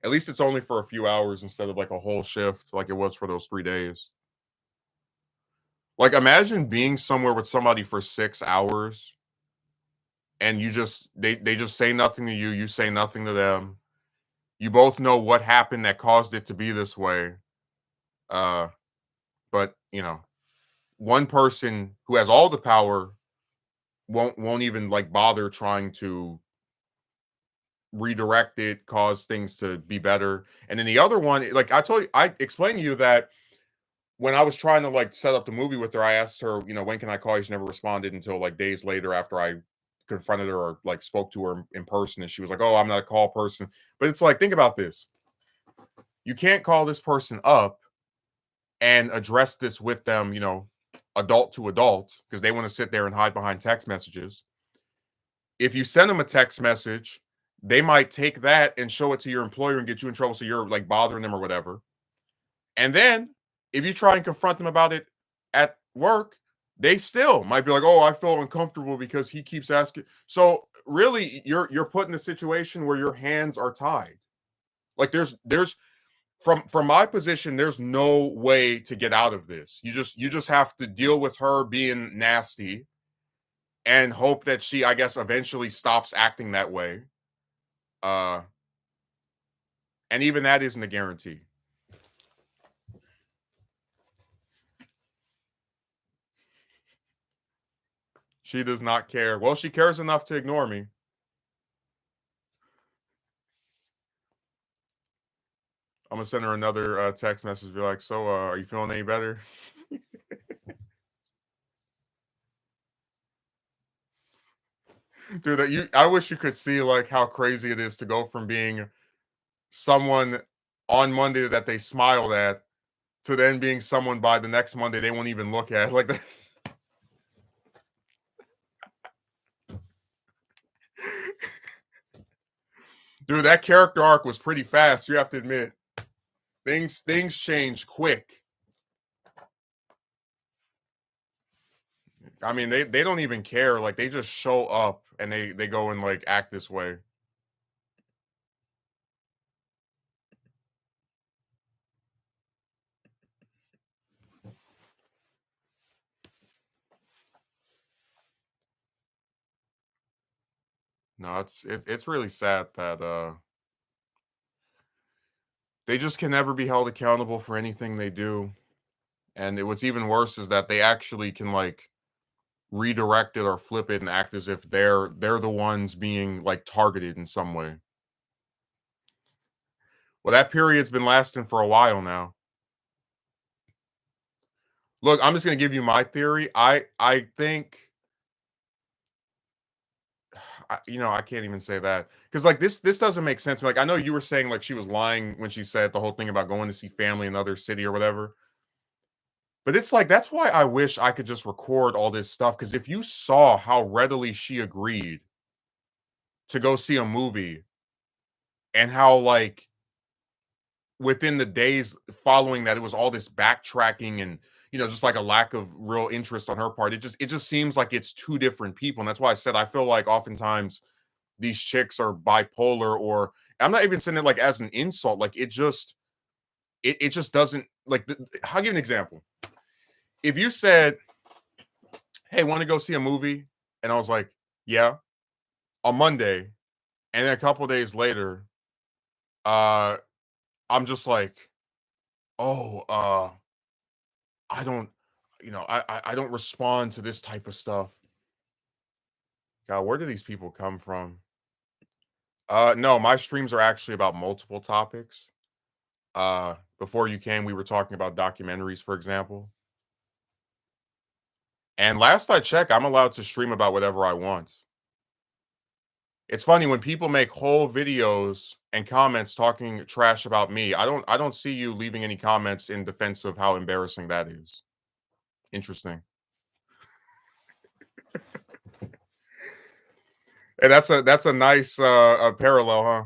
At least it's only for a few hours instead of like a whole shift like it was for those 3 days. Like imagine being somewhere with somebody for 6 hours and they just say nothing to you, you say nothing to them. You both know what happened that caused it to be this way. Uh, but one person who has all the power won't even like bother trying to redirect it, cause things to be better. And then the other one, like I explained to you that when I was trying to like set up the movie with her, I asked her, when can I call you? She never responded until like days later after I confronted her or like spoke to her in person, and she was like, "Oh, I'm not a call person." But it's like, think about this: you can't call this person up and address this with them, adult to adult, because they want to sit there and hide behind text messages. If you send them a text message, they might take that and show it to your employer and get you in trouble. So you're like bothering them or whatever. And then if you try and confront them about it at work, they still might be like, "Oh, I feel uncomfortable because he keeps asking." So really, you're put in a situation where your hands are tied. Like there's from my position, there's no way to get out of this. You just have to deal with her being nasty and hope that she, I guess, eventually stops acting that way. Uh, and even that isn't a guarantee. She does not care. Well, she cares enough to ignore me. I'm gonna send her another text message. Be like, "So, are you feeling any better?" Dude, I wish you could see like how crazy it is to go from being someone on Monday that they smiled at to then being someone by the next Monday they won't even look at. Like, dude, that character arc was pretty fast. You have to admit, things change quick. I mean, they don't even care. Like, they just show up and they go and like act this way. No, it's really sad that they just can never be held accountable for anything they do. And what's even worse is that they actually can like redirect it or flip it and act as if they're the ones being like targeted in some way. Well, that period's been lasting for a while now. Look, I'm just gonna give you my theory. I think I can't even say that because like this doesn't make sense. Like I know you were saying like she was lying when she said the whole thing about going to see family in another city or whatever. But it's like that's why I wish I could just record all this stuff because if you saw how readily she agreed to go see a movie and how like within the days following that it was all this backtracking and just like a lack of real interest on her part, it just seems like it's two different people. And that's why I said I feel like oftentimes these chicks are bipolar, or I'm not even saying it like as an insult, like it just doesn't like I'll give you an example. If you said, "Hey, want to go see a movie?" and I was like, "Yeah," on Monday, and then a couple days later, uh I'm just like, "Oh, I don't, I don't respond to this type of stuff." God, where do these people come from? No, my streams are actually about multiple topics. Before you came, we were talking about documentaries, for example. And last I checked, I'm allowed to stream about whatever I want. It's funny when people make whole videos and comments talking trash about me. I don't see you leaving any comments in defense of how embarrassing that is. Interesting. And that's a nice parallel, huh?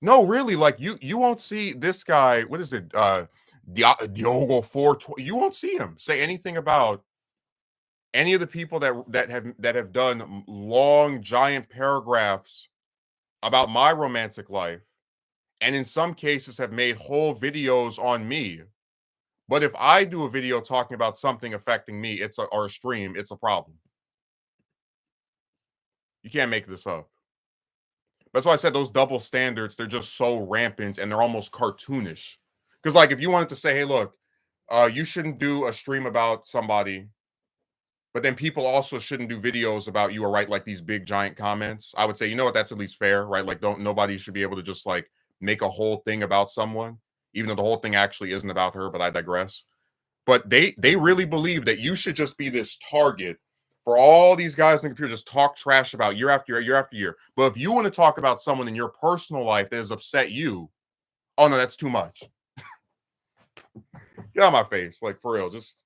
No, really, like you won't see this guy. What is it? Diogo 420. You won't see him say anything about any of the people that have done long, giant paragraphs about my romantic life, and in some cases have made whole videos on me. But if I do a video talking about something affecting me, or a stream, it's a problem. You can't make this up. That's why I said those double standards, they're just so rampant and they're almost cartoonish. Because like if you wanted to say, "Hey, look, you shouldn't do a stream about somebody," but then people also shouldn't do videos about you or write like these big giant comments, I would say, you know what, that's at least fair, right? Like don't nobody should be able to just like make a whole thing about someone, even though the whole thing actually isn't about her, but I digress. But they really believe that you should just be this target for all these guys in the computer just talk trash about year after year, year after year. But if you want to talk about someone in your personal life that has upset you, oh no, that's too much. Get out of my face, like for real. Just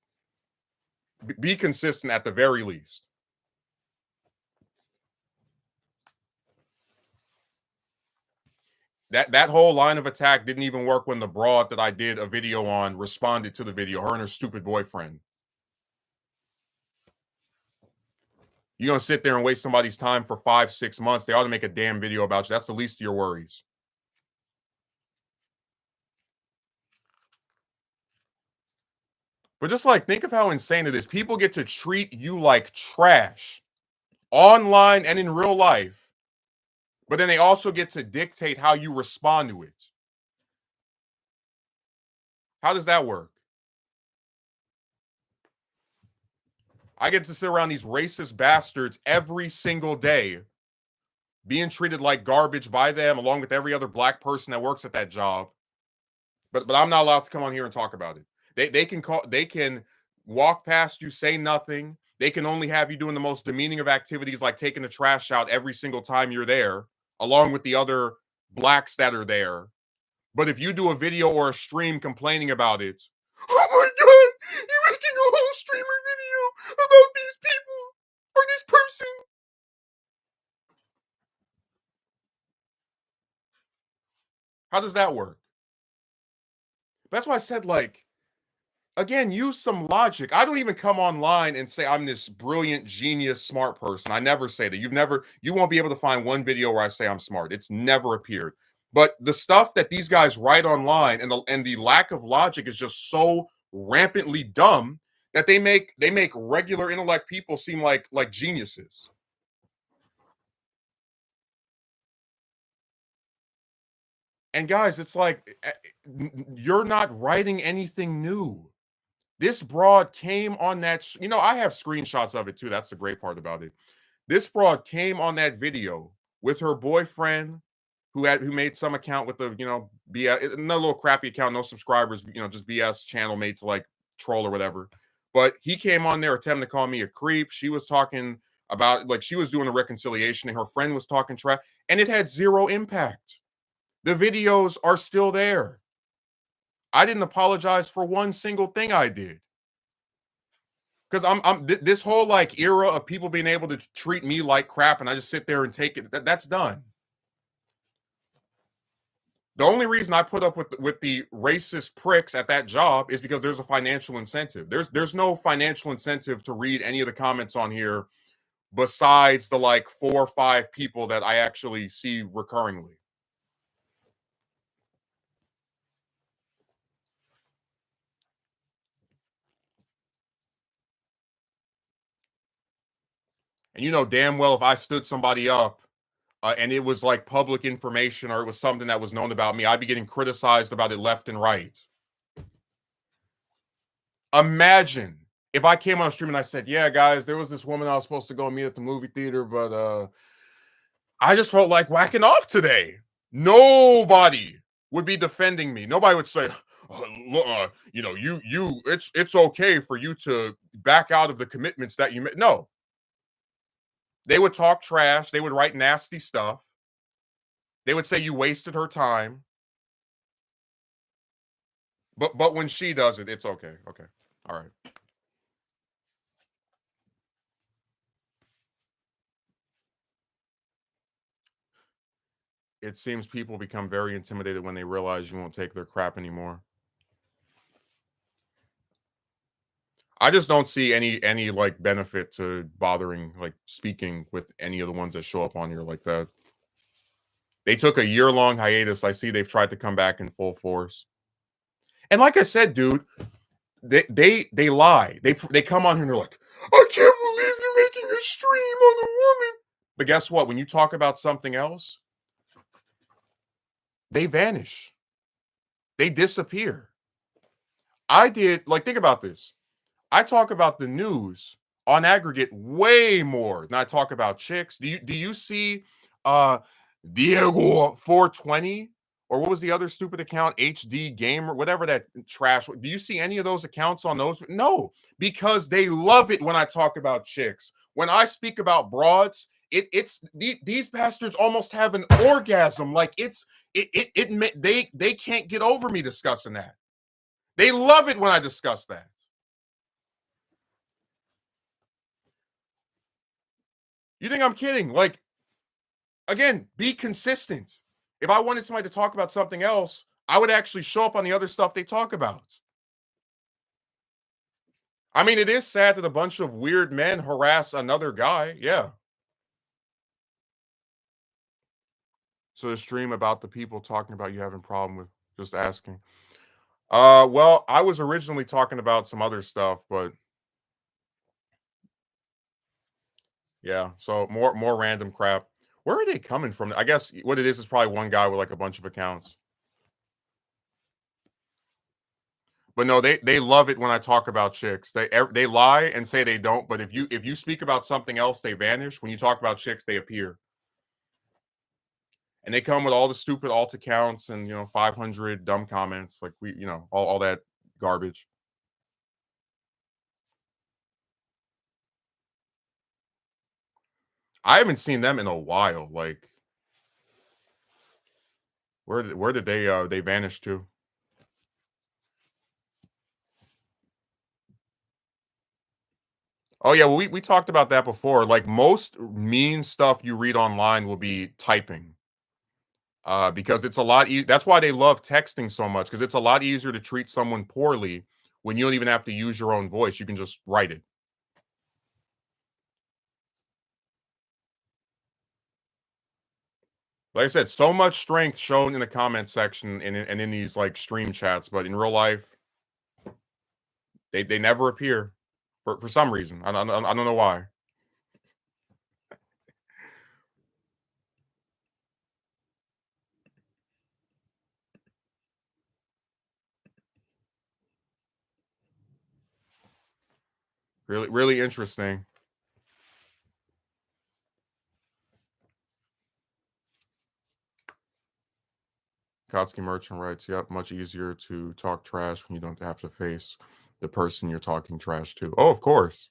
be consistent at the very least. That whole line of attack didn't even work when the broad that I did a video on responded to the video, her and her stupid boyfriend. You're gonna sit there and waste somebody's time for 5-6 months. They ought to make a damn video about you. That's the least of your worries. But just like think of how insane it is. People get to treat you like trash online and in real life, but then they also get to dictate how you respond to it. How does that work? I get to sit around these racist bastards every single day, being treated like garbage by them, along with every other black person that works at that job. But I'm not allowed to come on here and talk about it. They can walk past you, say nothing. They can only have you doing the most demeaning of activities like taking the trash out every single time you're there, along with the other blacks that are there. But if you do a video or a stream complaining about it, oh my god, you're making a whole streamer video about these people or this person. How does that work? That's why I said, like, again, use some logic. I don't even come online and say I'm this brilliant, genius, smart person. I never say that. You won't be able to find one video where I say I'm smart. It's never appeared. But the stuff that these guys write online and the lack of logic is just so rampantly dumb that they make regular intellect people seem like geniuses. And guys, it's like you're not writing anything new. This broad came on that, I have screenshots of it too. That's the great part about it. This broad came on that video with her boyfriend who made some account with the, BS, another little crappy account, no subscribers, just BS channel made to like troll or whatever. But he came on there attempting to call me a creep. She was talking about, like, she was doing a reconciliation and her friend was talking trash, and it had zero impact. The videos are still there. I didn't apologize for one single thing I did. Because this whole like era of people being able to treat me like crap and I just sit there and take it, that's done. The only reason I put up with the racist pricks at that job is because there's a financial incentive. There's no financial incentive to read any of the comments on here besides the like 4 or 5 people that I actually see recurringly. And you know damn well if I stood somebody up and it was like public information or it was something that was known about me, I'd be getting criticized about it left and right. Imagine if I came on stream and I said, yeah, guys, there was this woman I was supposed to go meet at the movie theater, but I just felt like whacking off today. Nobody would be defending me. Nobody would say, it's okay for you to back out of the commitments that you made. No. They would talk trash. They would write nasty stuff. They would say you wasted her time. But when she does it, it's okay. Okay. All right. It seems people become very intimidated when they realize you won't take their crap anymore. I just don't see any like benefit to bothering like speaking with any of the ones that show up on here like that. They took a year-long hiatus. I see they've tried to come back in full force. And like I said, dude, they lie. They come on here and they're like, I can't believe you're making a stream on a woman. But guess what? When you talk about something else, they vanish. They disappear. I did, like, think about this. I talk about the news on aggregate way more than I talk about chicks. Do you see Diego 420 Or what was the other stupid account? HD Gamer, whatever that trash. Do you see any of those accounts on those? No, because they love it when I talk about chicks. When I speak about broads, these bastards almost have an orgasm. Like they can't get over me discussing that. They love it when I discuss that. You think I'm kidding? Like, again, be consistent. If I wanted somebody to talk about something else, I would actually show up on the other stuff they talk about. I mean, it is sad that a bunch of weird men harass another guy. Yeah. So the stream about the people talking about you having a problem with just asking. Well, I was originally talking about some other stuff, but yeah, so more random crap. Where are they coming from? I guess what it is probably one guy with like a bunch of accounts. But no, they love it when I talk about chicks. They lie and say they don't, but if you speak about something else, they vanish. When you talk about chicks, they appear. And they come with all the stupid alt accounts and 500 dumb comments, like all that garbage. I haven't seen them in a while. Like, where did they vanish to? Oh yeah, well we talked about that before. Like most mean stuff you read online will be typing. Because it's a lot that's why they love texting so much, because it's a lot easier to treat someone poorly when you don't even have to use your own voice. You can just write it. Like I said, so much strength shown in the comment section and in these like stream chats, but in real life, they never appear for some reason. I don't know why. Really interesting. Kotsky Merchant writes, "Yep, much easier to talk trash when you don't have to face the person you're talking trash to." Oh, of course.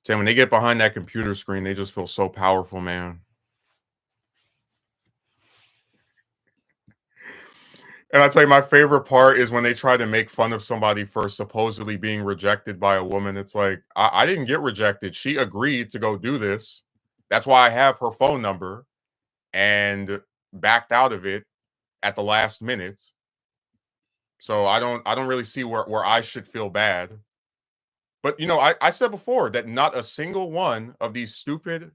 Tim, when they get behind that computer screen, they just feel so powerful, man. And I tell you, my favorite part is when they try to make fun of somebody for supposedly being rejected by a woman. It's like, I didn't get rejected. She agreed to go do this. That's why I have her phone number and backed out of it at the last minute. So I don't really see where I should feel bad. But I said before that not a single one of these stupid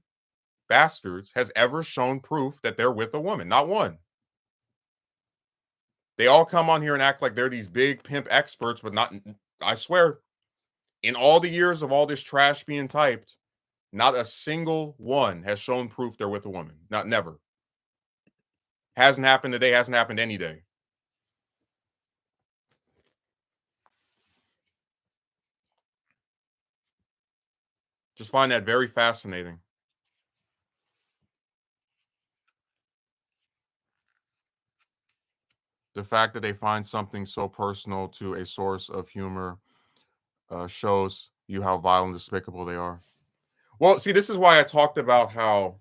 bastards has ever shown proof that they're with a woman. Not one. They all come on here and act like they're these big pimp experts, but not. I swear, in all the years of all this trash being typed, not a single one has shown proof they're with a woman. Not never. Hasn't happened today. Hasn't happened any day. Just find that very fascinating. The fact that they find something so personal to a source of humor shows you how vile and despicable they are. Well, see, this is why I talked about how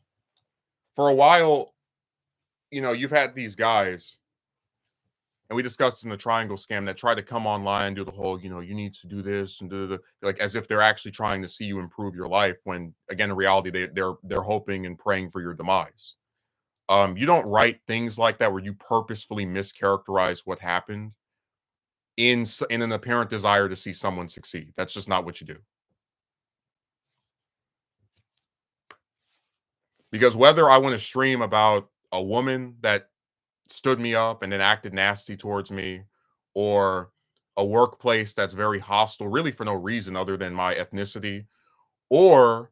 for a while, you've had these guys, and we discussed in the triangle scam, that try to come online, do the whole, you need to do this and like as if they're actually trying to see you improve your life. When again, in reality, they're hoping and praying for your demise. You don't write things like that where you purposefully mischaracterize what happened in an apparent desire to see someone succeed. That's just not what you do. Because whether I want to stream about a woman that stood me up and then acted nasty towards me, or a workplace that's very hostile, really for no reason other than my ethnicity, or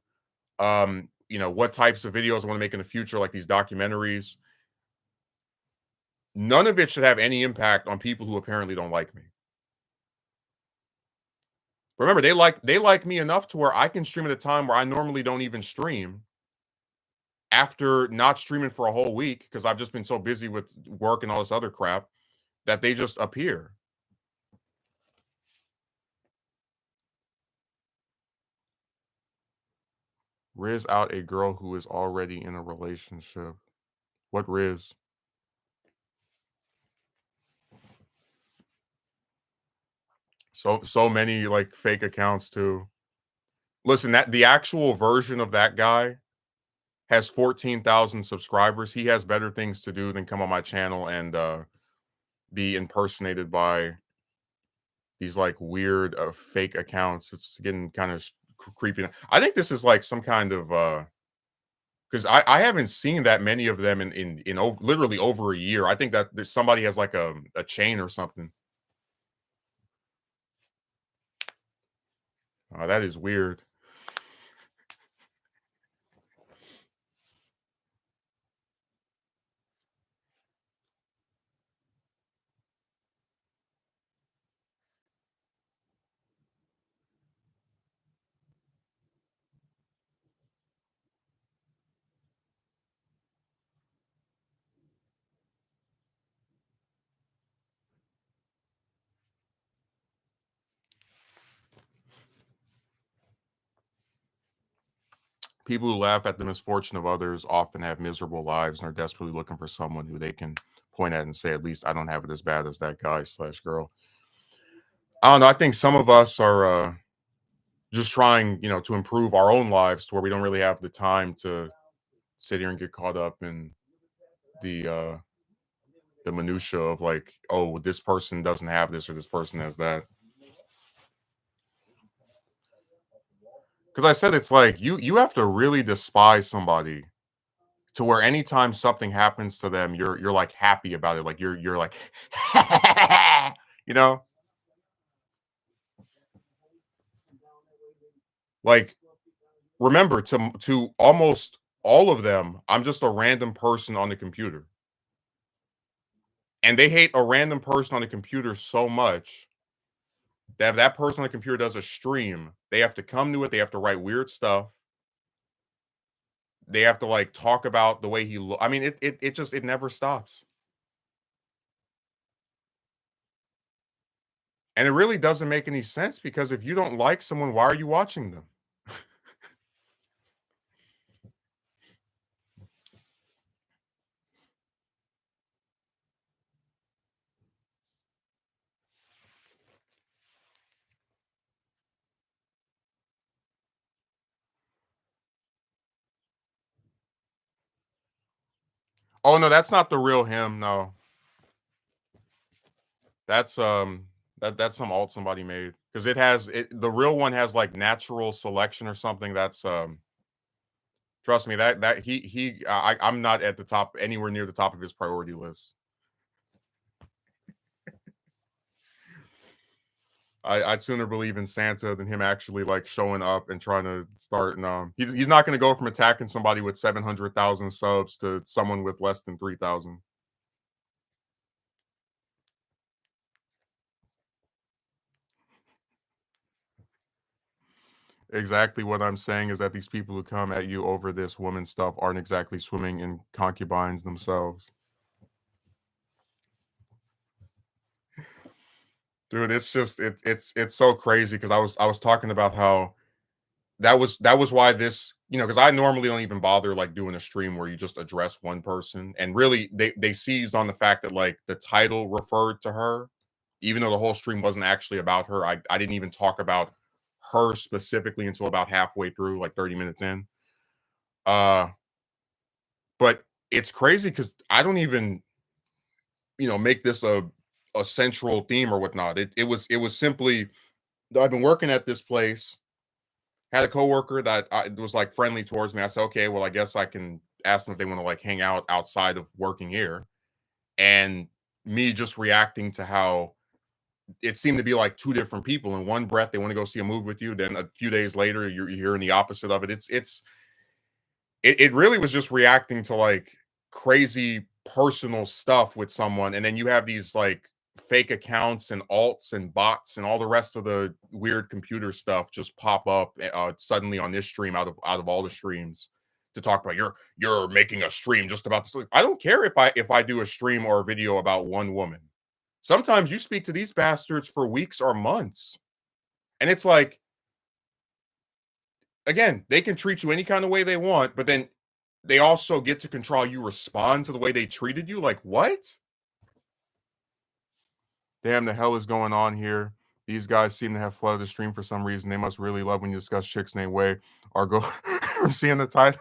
what types of videos I want to make in the future, like these documentaries, none of it should have any impact on people who apparently don't like me. Remember, they like me enough to where I can stream at a time where I normally don't even stream after not streaming for a whole week because I've just been so busy with work and all this other crap that they just appear. Riz out a girl who is already in a relationship. What Riz? So many like fake accounts too. Listen, that the actual version of that guy has 14,000 subscribers. He has better things to do than come on my channel and be impersonated by these like weird fake accounts. It's getting kind of creepy. I think this is like some kind of because I haven't seen that many of them in literally over a year. I think that there's somebody has like a chain or something. That is weird. People who laugh at the misfortune of others often have miserable lives and are desperately looking for someone who they can point at and say, at least I don't have it as bad as that guy slash girl. I don't know. I think some of us are just trying, to improve our own lives to where we don't really have the time to sit here and get caught up in the uh the minutia of like, oh, this person doesn't have this or this person has that. Because I said it's like you have to really despise somebody to where anytime something happens to them, you're like happy about it. Like you're like, you know, like remember to almost all of them, I'm just a random person on the computer, and they hate a random person on the computer so much that if that person on the computer does a stream, they have to come to it. They have to write weird stuff. They have to like talk about the way he. I mean, it just it never stops. And it really doesn't make any sense because if you don't like someone, why are you watching them? Oh no, that's not the real him. No, that's that's some alt somebody made because it has it. The real one has like natural selection or something. That's trust me that I'm not at the top anywhere near the top of his priority list. I'd sooner believe in Santa than him actually like showing up and trying to start. And he's not going to go from attacking somebody with 700,000 subs to someone with less than 3,000. Exactly what I'm saying is that these people who come at you over this woman stuff aren't exactly swimming in concubines themselves. Dude, it's just it's so crazy because I was talking about how that was why this, because I normally don't even bother like doing a stream where you just address one person. And really they seized on the fact that like the title referred to her, even though the whole stream wasn't actually about her. I didn't even talk about her specifically until about halfway through, like 30 minutes in. Uh But it's crazy because I don't even, make this a central theme or whatnot. It was simply I've been working at this place, had a coworker that was like friendly towards me. I said, okay, well, I guess I can ask them if they want to like hang out outside of working here. And me just reacting to how it seemed to be like two different people. In one breath, they want to go see a movie with you. Then a few days later, you're hearing the opposite of it. It really was just reacting to like crazy personal stuff with someone, and then you have these like fake accounts and alts and bots and all the rest of the weird computer stuff just pop up suddenly on this stream out of all the streams to talk about you're making a stream just about this. I don't care if I do a stream or a video about one woman. Sometimes you speak to these bastards for weeks or months. And it's like, again, they can treat you any kind of way they want, but then they also get to control how you respond to the way they treated you. Like, what? Damn, the hell is going on here? These guys seem to have flooded the stream for some reason. They must really love when you discuss chicks named Way or go seeing the title.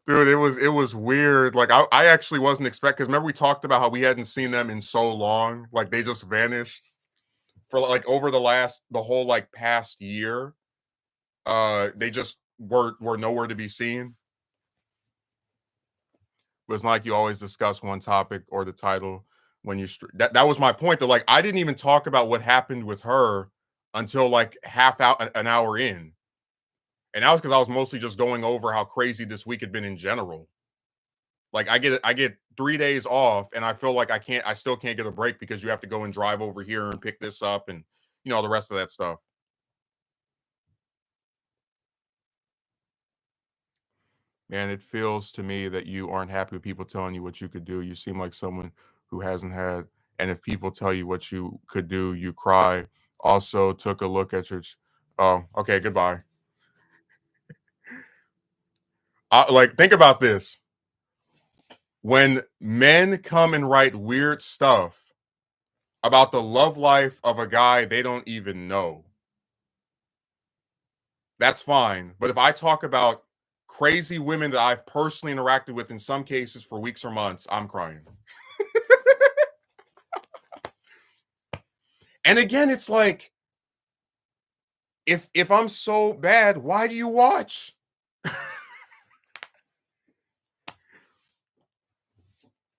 Dude, it was weird. Like I actually wasn't expecting, because remember we talked about how we hadn't seen them in so long. Like they just vanished for like over the whole like past year. They just were nowhere to be seen. But it's not like you always discuss one topic or the title when you that was my point. That like I didn't even talk about what happened with her until like half out an hour in. And that was because I was mostly just going over how crazy this week had been in general. Like I get 3 days off, and I feel like I still can't get a break because you have to go and drive over here and pick this up, and all the rest of that stuff. Man, it feels to me that you aren't happy with people telling you what you could do. You seem like someone who hasn't had, and if people tell you what you could do, you cry. Also, took a look at your. Oh, okay, goodbye. Like, think about this. When men come and write weird stuff about the love life of a guy they don't even know, that's fine. But if I talk about crazy women that I've personally interacted with in some cases for weeks or months, I'm crying. And again, it's like, if I'm so bad, why do you watch?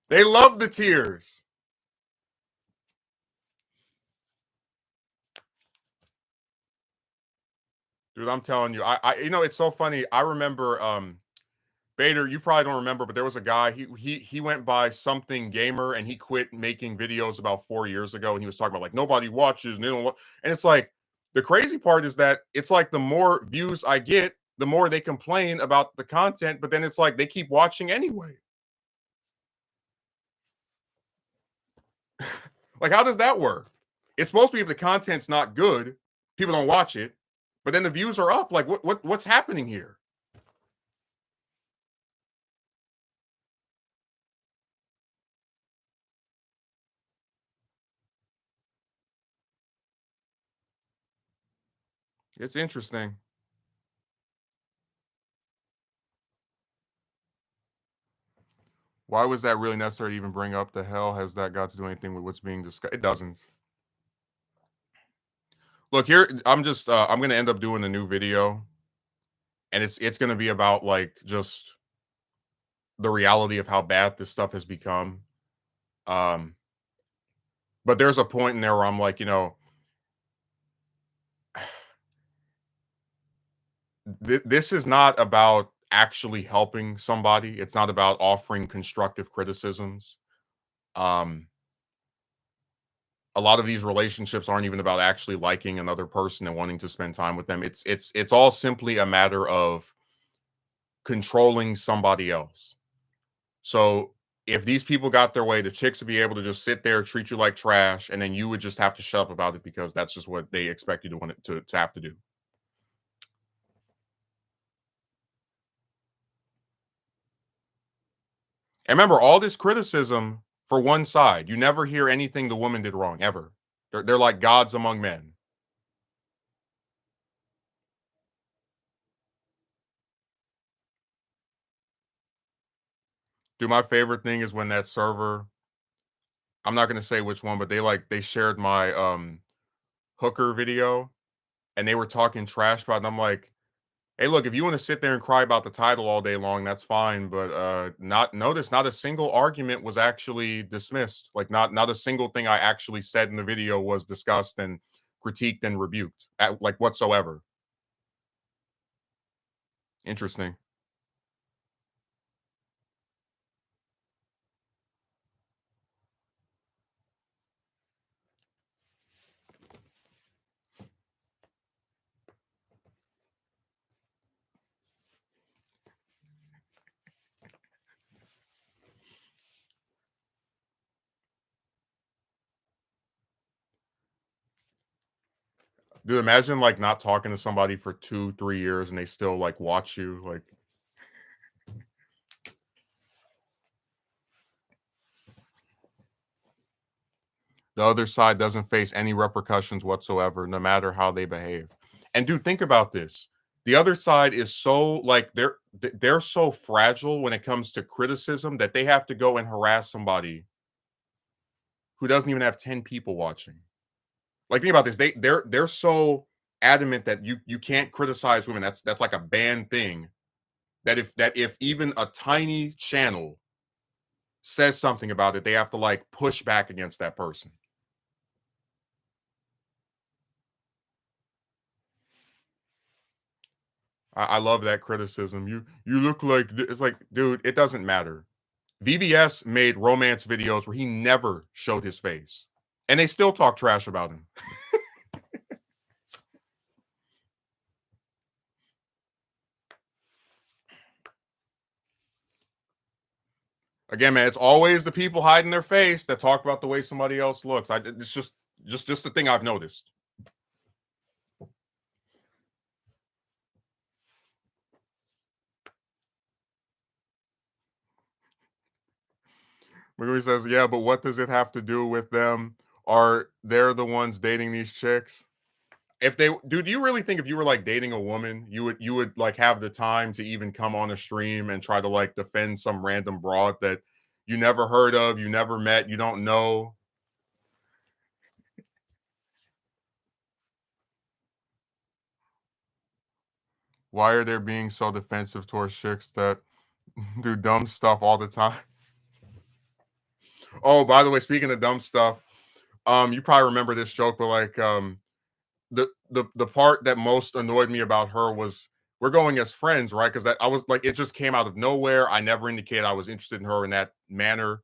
They love the tears. Dude, I'm telling you, it's so funny. I remember Bader, you probably don't remember, but there was a guy, he went by something gamer, and he quit making videos about 4 years ago, and he was talking about like nobody watches and they don't and it's like the crazy part is that it's like the more views I get, the more they complain about the content, but then it's like they keep watching anyway. Like, how does that work? It's supposed to be if the content's not good, people don't watch it, but then the views are up. Like, what's happening here? It's interesting. Why was that really necessary to even bring up? The hell has that got to do anything with what's being discussed? It doesn't. Look here, I'm gonna end up doing a new video, and it's gonna be about like just the reality of how bad this stuff has become. Um, but there's a point in there where I'm like, this is not about actually helping somebody. It's not about offering constructive criticisms. Um, a lot of these relationships aren't even about actually liking another person and wanting to spend time with them. It's all simply a matter of controlling somebody else. So if these people got their way, the chicks would be able to just sit there, treat you like trash, and then you would just have to shut up about it because that's just what they expect you to want it to have to do. And remember, all this criticism for one side. You never hear anything the woman did wrong ever. They're like gods among men. Dude, my favorite thing is when that server, I'm not gonna say which one, but they shared my hooker video, and they were talking trash about it. And I'm like, hey, look, if you want to sit there and cry about the title all day long, that's fine. But not a single argument was actually dismissed. Like not a single thing I actually said in the video was discussed and critiqued and rebuked like whatsoever. Interesting. Dude, imagine like not talking to somebody for 2, 3 years and they still like watch you. Like the other side doesn't face any repercussions whatsoever, no matter how they behave. And dude, think about this. The other side is so like they're so fragile when it comes to criticism that they have to go and harass somebody who doesn't even have 10 people watching. Like think about this. They're so adamant that you can't criticize women. That's like a banned thing. That if even a tiny channel says something about it, they have to like push back against that person. I love that criticism. You look like it's like, dude, it doesn't matter. VVS made romance videos where he never showed his face, and they still talk trash about him. Again, man, it's always the people hiding their face that talk about the way somebody else looks. It's just the thing I've noticed. Magui says, "Yeah, but what does it have to do with them? Are they're the ones dating these chicks? If they, dude, do you really think if you were like dating a woman, you would like have the time to even come on a stream and try to like defend some random broad that you never heard of, you never met, you don't know? Why are they being so defensive towards chicks that do dumb stuff all the time?" Oh, by the way, speaking of dumb stuff, you probably remember this joke, but like the part that most annoyed me about her was we're going as friends, right? Because that I was like, it just came out of nowhere. I never indicated I was interested in her in that manner.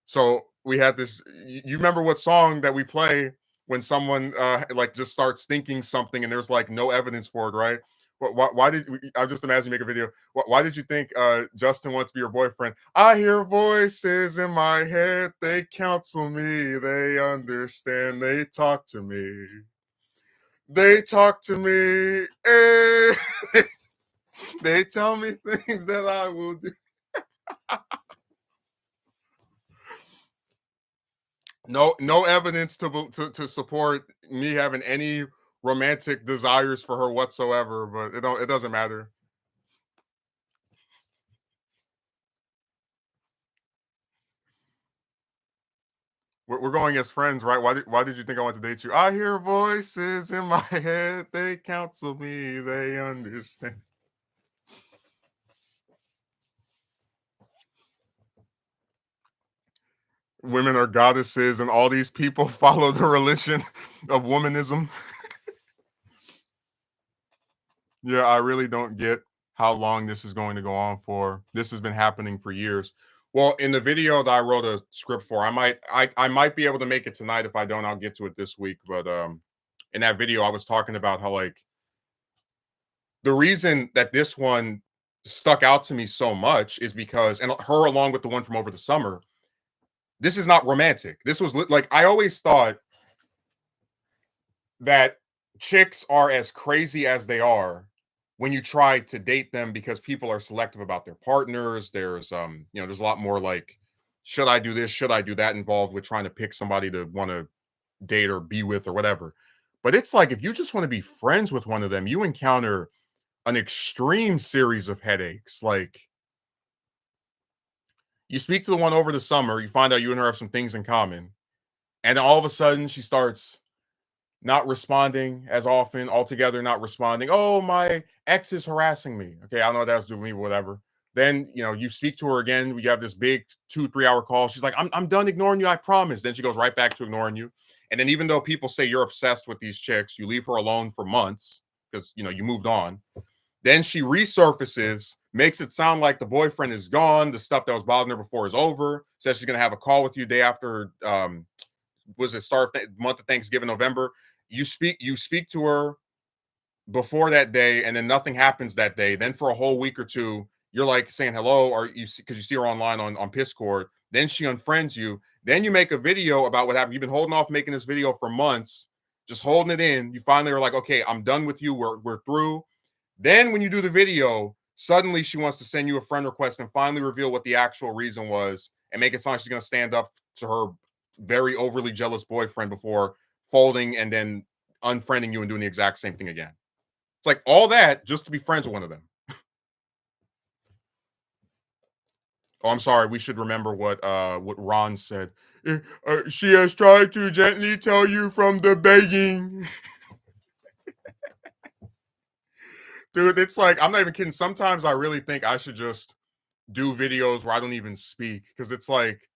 So we had this. You remember what song that we play when someone like just starts thinking something and there's like no evidence for it, right? Why did I just imagine you make a video? Why did you think Justin wants to be your boyfriend? I hear voices in my head. They counsel me. They understand. They talk to me. They talk to me. They tell me things that I will do. No evidence to support me having any romantic desires for her whatsoever, but it doesn't matter. We're going as friends, right? Why did you think I want to date you? I hear voices in my head. They counsel me. They understand. Women are goddesses, and all these people follow the religion of womanism. Yeah, I really don't get how long this is going to go on for. This has been happening for years. Well, in the video that I wrote a script for, I might be able to make it tonight. If I don't, I'll get to it this week. But in that video, I was talking about how like the reason that this one stuck out to me so much is because, and her along with the one from over the summer, this is not romantic. This was like I always thought that chicks are as crazy as they are when you try to date them because people are selective about their partners. There's there's a lot more like should I do this, should I do that involved with trying to pick somebody to want to date or be with or whatever. But it's like if you just want to be friends with one of them, you encounter an extreme series of headaches. Like you speak to the one over the summer, you find out you and her have some things in common, and all of a sudden she starts not responding as often, altogether not responding. Oh, my ex is harassing me. Okay, I don't know what that's doing me, whatever. Then you speak to her again. We have this big 2, 3 hour call. She's like, I'm done ignoring you, I promise. Then she goes right back to ignoring you. And then even though people say you're obsessed with these chicks, you leave her alone for months because you moved on. Then she resurfaces, makes it sound like the boyfriend is gone, the stuff that was bothering her before is over, says she's gonna have a call with you day after was it start of month of Thanksgiving, November. You speak to her before that day, and then nothing happens that day. Then for a whole week or two, you're like saying hello, or because you see her online on Piscord. Then she unfriends you. Then you make a video about what happened. You've been holding off making this video for months, just holding it in. You finally are like, okay, I'm done with you. We're through. Then when you do the video, suddenly she wants to send you a friend request and finally reveal what the actual reason was and make it sound like she's gonna stand up to her very overly jealous boyfriend before folding and then unfriending you and doing the exact same thing again. It's like all that just to be friends with one of them. Oh, I'm sorry. We should remember what Ron said. She has tried to gently tell you from the begging. Dude, it's like I'm not even kidding. Sometimes I really think I should just do videos where I don't even speak because it's like,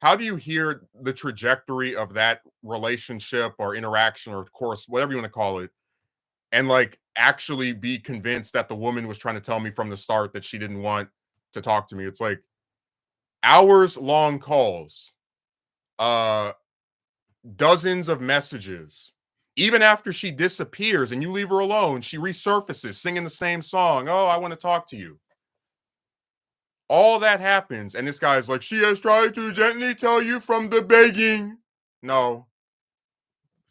how do you hear the trajectory of that relationship or interaction or course, whatever you want to call it, and like actually be convinced that the woman was trying to tell me from the start that she didn't want to talk to me? It's like hours long calls, uh, dozens of messages. Even after she disappears and you leave her alone, she resurfaces singing the same song. Oh, I want to talk to you. All that happens, and this guy's like, she has tried to gently tell you from the begging. No,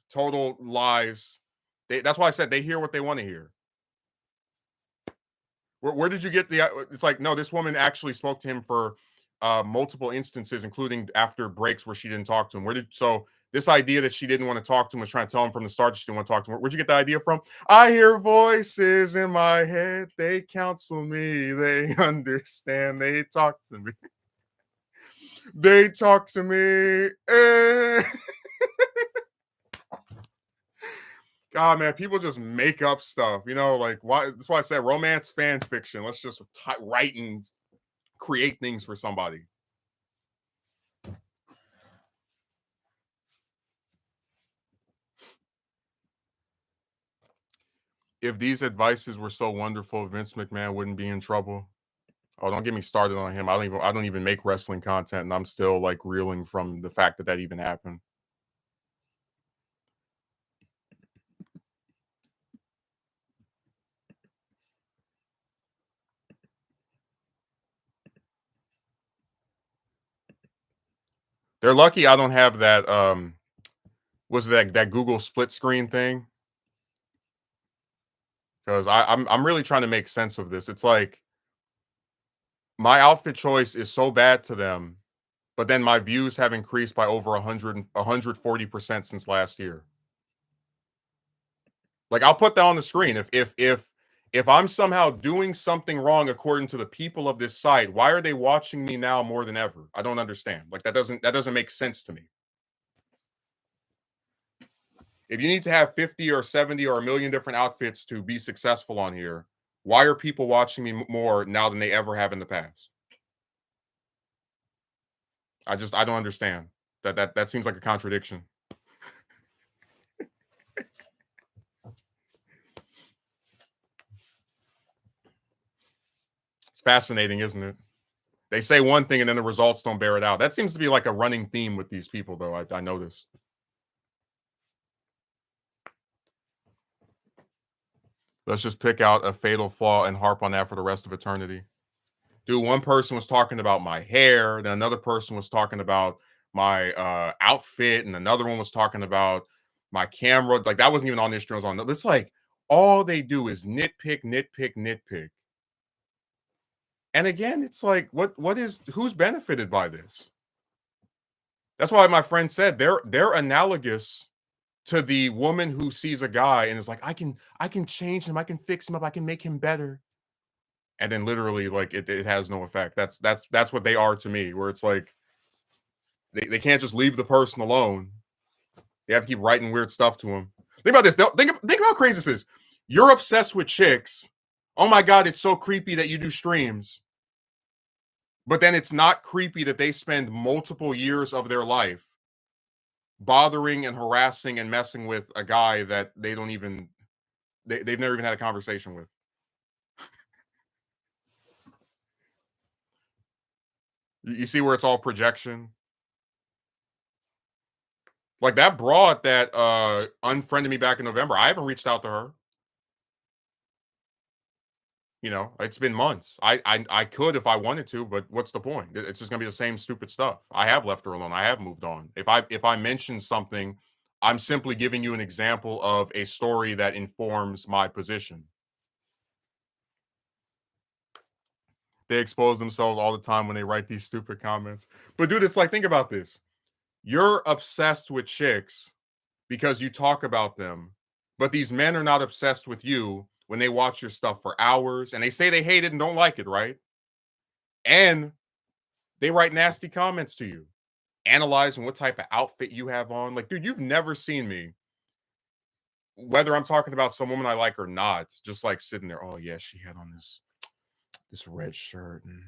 total lies. That's why I said they hear what they want to hear. Where did you get the? It's like, no, this woman actually spoke to him for multiple instances, including after breaks where she didn't talk to him. So this idea that she didn't want to talk to him was trying to tell him from the start that she didn't want to talk to him. Where'd you get the idea from? I hear voices in my head. They counsel me. They understand. They talk to me. They talk to me. God, man, people just make up stuff, like why that's why I said romance fan fiction. Let's just write and create things for somebody. If these advices were so wonderful, Vince McMahon wouldn't be in trouble. Oh, don't get me started on him. I don't even make wrestling content and I'm still like reeling from the fact that even happened. They're lucky I don't have that was that Google split screen thing because I'm really trying to make sense of this. It's like my outfit choice is so bad to them, but then my views have increased by over 140% since last year. Like I'll put that on the screen. If I'm somehow doing something wrong according to the people of this site, why are they watching me now more than ever? I don't understand. Like that doesn't make sense to me. If you need to have 50 or 70 or a million different outfits to be successful on here, why are people watching me more now than they ever have in the past? I don't understand. That seems like a contradiction. It's fascinating, isn't it? They say one thing and then the results don't bear it out. That seems to be like a running theme with these people, though. I notice. Let's just pick out a fatal flaw and harp on that for the rest of eternity. Dude, one person was talking about my hair, then another person was talking about my outfit, and another one was talking about my camera. Like that wasn't even on this. It was on. It's like all they do is nitpick, nitpick, nitpick. And again, it's like, who's benefited by this? That's why my friend said they're analogous to the woman who sees a guy and is like, I can change him, I can fix him up, I can make him better. And then literally, like it has no effect. That's what they are to me, where it's like they can't just leave the person alone. They have to keep writing weird stuff to him. Think about this. Think how crazy this is. You're obsessed with chicks. Oh my God, it's so creepy that you do streams. But then it's not creepy that they spend multiple years of their life bothering and harassing and messing with a guy that they've never even had a conversation with. You see where it's all projection? Like that broad that unfriended me back in November, I haven't reached out to her. It's been months. I could if I wanted to, but what's the point? It's just gonna be the same stupid stuff. I have left her alone. I have moved on. If I mention something I'm simply giving you an example of a story that informs my position. They expose themselves all the time when they write these stupid comments. But dude, it's like, think about this. You're obsessed with chicks because you talk about them, but these men are not obsessed with you when they watch your stuff for hours and they say they hate it and don't like it, right? And they write nasty comments to you, analyzing what type of outfit you have on. Like, dude, you've never seen me, whether I'm talking about some woman I like or not, just like sitting there. Oh yeah, she had on this red shirt, and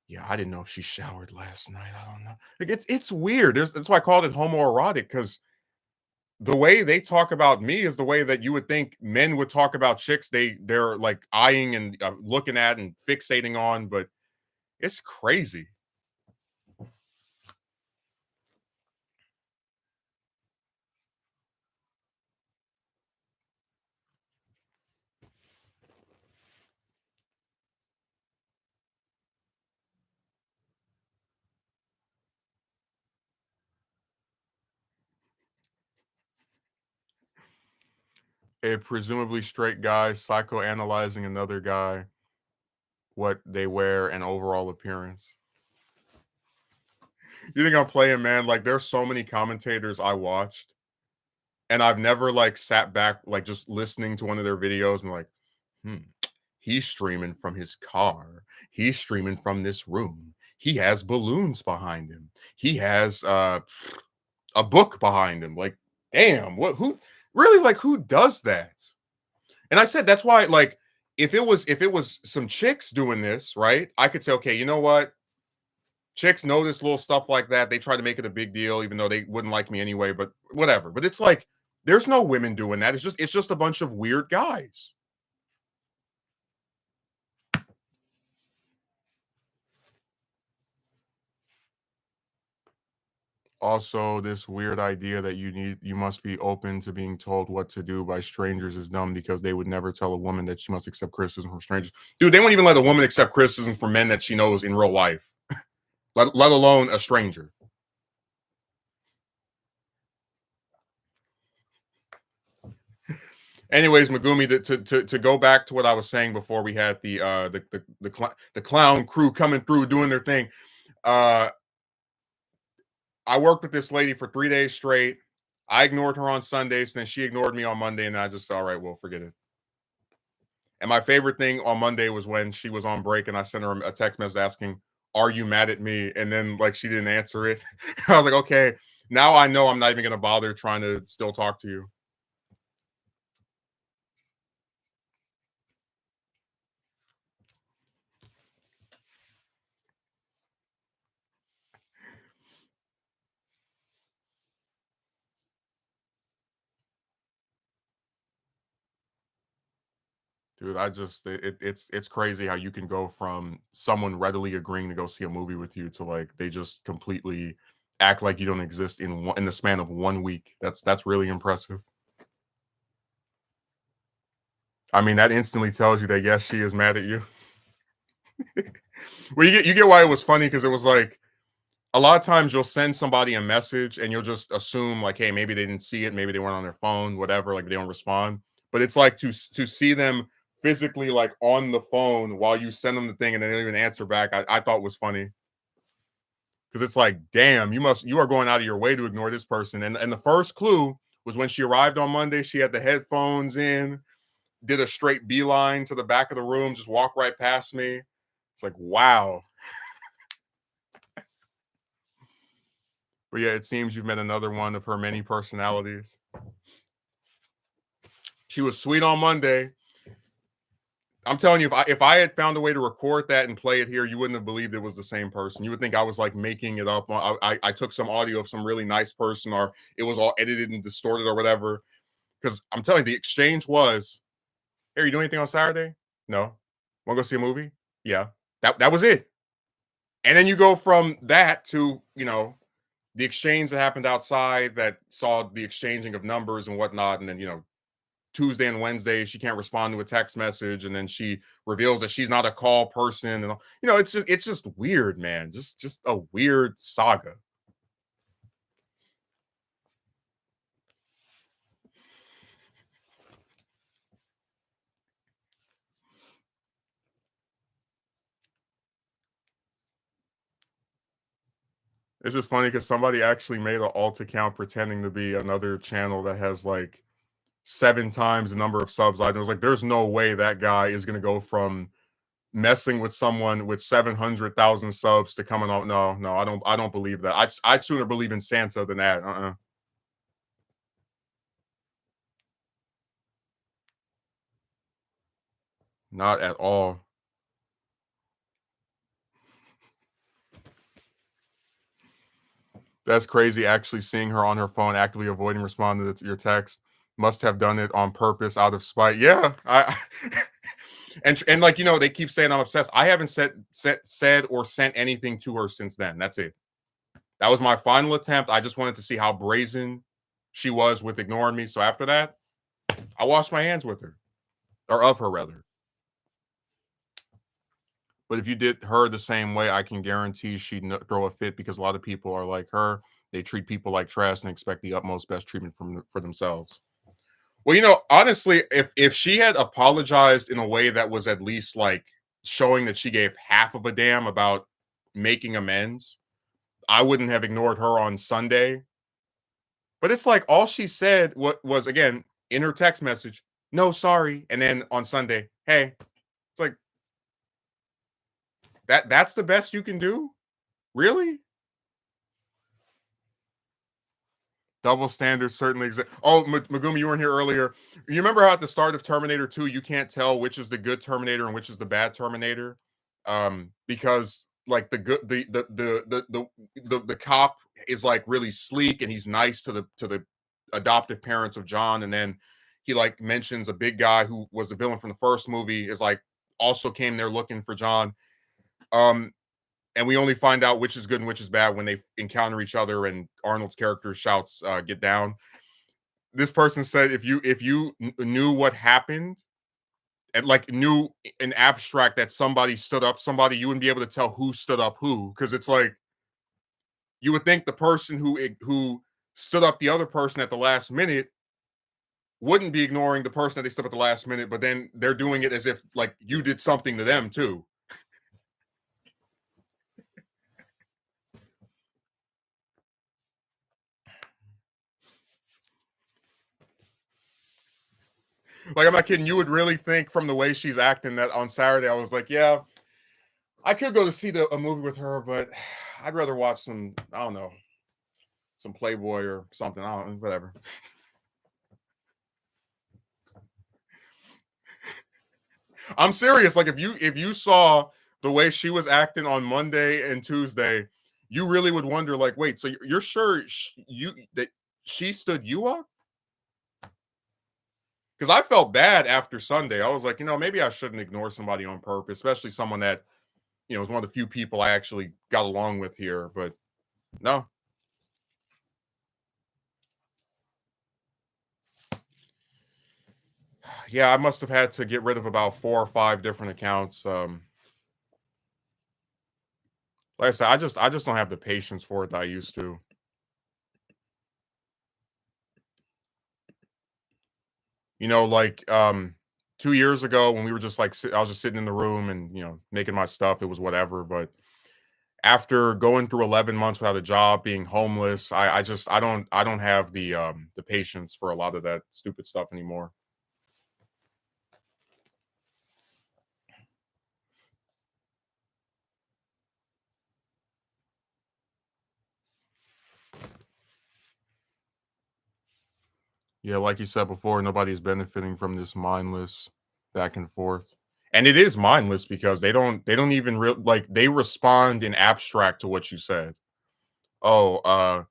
yeah, I didn't know if she showered last night. I don't know. Like it's weird. That's why I called it homoerotic, because the way they talk about me is the way that you would think men would talk about chicks. They're like eyeing and looking at and fixating on, but it's crazy. A presumably straight guy psychoanalyzing another guy, what they wear and overall appearance. You think I'm playing, man? Like, there's so many commentators I watched, and I've never like sat back, like just listening to one of their videos and like, hmm, he's streaming from his car. He's streaming from this room. He has balloons behind him. He has a book behind him. Like, damn, what who really, like, who does that? And I said that's why, like, if it was some chicks doing this, right? I could say, okay, you know what? Chicks know this little stuff like that. They try to make it a big deal, even though they wouldn't like me anyway, but whatever. But it's like there's no women doing that. It's just a bunch of weird guys. Also, this weird idea that you must be open to being told what to do by strangers is dumb, because they would never tell a woman that she must accept criticism from strangers. Dude, they won't even let a woman accept criticism from men that she knows in real life, let alone a stranger. Anyways, Megumi, to go back to what I was saying before we had the clown crew coming through doing their thing. Uh, I worked with this lady for 3 days straight. I ignored her on Sundays, and then she ignored me on Monday, and I just said, all right, well, forget it. And my favorite thing on Monday was when she was on break, and I sent her a text message asking, "Are you mad at me?" And then like she didn't answer it. I was like, okay, now I know I'm not even gonna bother trying to still talk to you. Dude, it's crazy how you can go from someone readily agreeing to go see a movie with you to like they just completely act like you don't exist in the span of 1 week. That's really impressive. I mean, that instantly tells you that yes, she is mad at you. Well, you get why it was funny, because it was like a lot of times you'll send somebody a message and you'll just assume like, hey, maybe they didn't see it, maybe they weren't on their phone, whatever, like they don't respond. But it's like to see them physically like on the phone while you send them the thing and they don't even answer back. I thought was funny, because it's like, damn, you are going out of your way to ignore this person. And the first clue was when she arrived on Monday. She had the headphones in, did a straight beeline to the back of the room, just walked right past me. It's like, wow. But yeah, it seems you've met another one of her many personalities. She was sweet on Monday. I'm telling you, if I had found a way to record that and play it here, you wouldn't have believed it was the same person. You would think I was like making it up. I took some audio of some really nice person, or it was all edited and distorted or whatever. Because I'm telling you, the exchange was, "Hey, are you doing anything on Saturday? No. Want to go see a movie? Yeah." That was it. And then you go from that to the exchange that happened outside that saw the exchanging of numbers and whatnot, and then Tuesday and Wednesday she can't respond to a text message, and then she reveals that she's not a call person, and it's just weird, man. Just a weird saga. It's just funny because somebody actually made an alt account pretending to be another channel that has like 7 times the number of subs. I was like, there's no way that guy is gonna go from messing with someone with 700,000 subs to coming out. No, no, I don't believe that. I'd sooner believe in Santa than that. Not at all. That's crazy. Actually seeing her on her phone actively avoiding responding to your text must have done it on purpose out of spite. Yeah, I and like they keep saying I'm obsessed. I haven't said or sent anything to her since then. That's it. That was my final attempt. I just wanted to see how brazen she was with ignoring me. So after that, I washed my hands with her, or of her rather. But if you did her the same way, I can guarantee she'd throw a fit because a lot of people are like her. They treat people like trash and expect the utmost best treatment for themselves. Well, honestly, if she had apologized in a way that was at least like showing that she gave half of a damn about making amends, I wouldn't have ignored her on Sunday. But it's like all she said what was again in her text message, no, sorry, and then on Sunday, hey, it's like that's the best you can do? Really? Double standards certainly exist. Oh, Magumi, you weren't here earlier. You remember how at the start of Terminator 2, you can't tell which is the good Terminator and which is the bad Terminator? Because like the good the cop is like really sleek and he's nice to the adoptive parents of John, and then he like mentions a big guy who was the villain from the first movie is like also came there looking for John. Um, and we only find out which is good and which is bad when they encounter each other and Arnold's character shouts get down. This person said if you knew what happened and like knew in abstract that somebody stood up somebody, you wouldn't be able to tell who stood up who, because it's like you would think the person who stood up the other person at the last minute wouldn't be ignoring the person that they stood up at the last minute, but then they're doing it as if like you did something to them too. Like, I'm not kidding. You would really think from the way she's acting that on Saturday, I was like, yeah, I could go to see a movie with her, but I'd rather watch some, I don't know, some Playboy or something. I don't know, whatever. I'm serious. Like, if you saw the way she was acting on Monday and Tuesday, you really would wonder, like, wait, so you're sure you that she stood you up? Because I felt bad after Sunday. I was like, maybe I shouldn't ignore somebody on purpose, especially someone that is one of the few people I actually got along with here. But no, yeah, I must have had to get rid of about 4 or 5 different accounts. Like I said, I just don't have the patience for it that I used to. Like 2 years ago when we were just like I was just sitting in the room and making my stuff. It was whatever. But after going through 11 months without a job, being homeless, I don't have the patience for a lot of that stupid stuff anymore. Yeah, like you said before, nobody's benefiting from this mindless back and forth. And it is mindless because they don't even like they respond in abstract to what you said. Oh,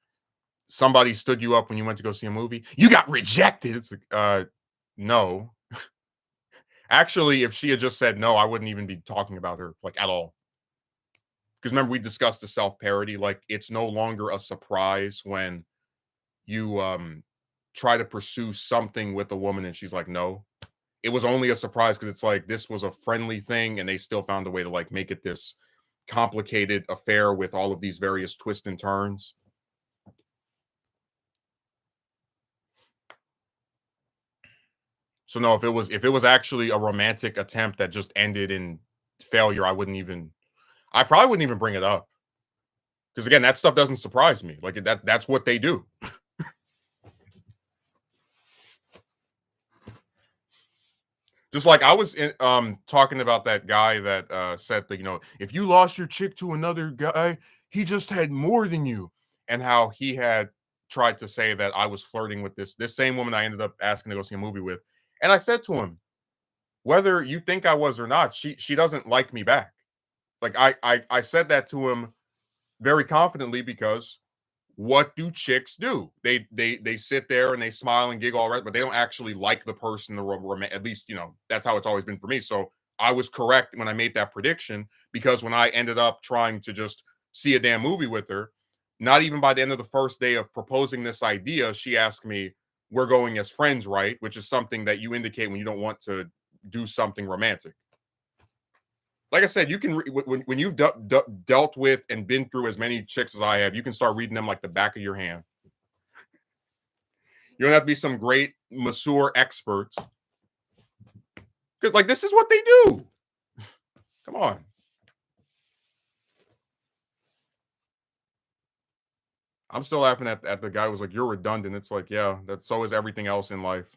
somebody stood you up when you went to go see a movie. You got rejected. It's like, no. Actually, if she had just said no, I wouldn't even be talking about her like at all. Because remember, we discussed the self-parody. Like, it's no longer a surprise when you try to pursue something with a woman and she's like, no. It was only a surprise because it's like this was a friendly thing and they still found a way to like make it this complicated affair with all of these various twists and turns. So no, if it was actually a romantic attempt that just ended in failure, I probably wouldn't even bring it up. Because again, that stuff doesn't surprise me. Like that's what they do. Just like I was talking about that guy that said that, if you lost your chick to another guy, he just had more than you, and how he had tried to say that I was flirting with this same woman I ended up asking to go see a movie with, and I said to him, whether you think I was or not, she doesn't like me back. Like I said that to him very confidently because what do chicks do? They sit there and they smile and giggle, all right, but they don't actually like the person. At least that's how it's always been for me. So I was correct when I made that prediction, because when I ended up trying to just see a damn movie with her, not even by the end of the first day of proposing this idea, she asked me, "We're going as friends, right?" Which is something that you indicate when you don't want to do something romantic. Like I said, you can when you've dealt with and been through as many chicks as I have, you can start reading them like the back of your hand. You don't have to be some great mature expert. Because like this is what they do. Come on. I'm still laughing at the guy who was like, "You're redundant." It's like, yeah, that's so is everything else in life.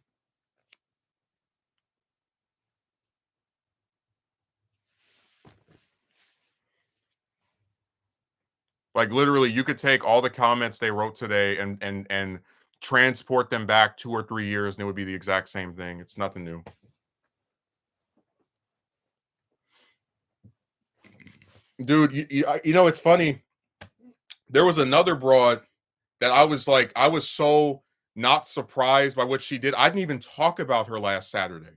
Like literally, you could take all the comments they wrote today and transport them back 2 or 3 years, and it would be the exact same thing. It's nothing new. Dude, it's funny. There was another broad that I was so not surprised by what she did. I didn't even talk about her last Saturday.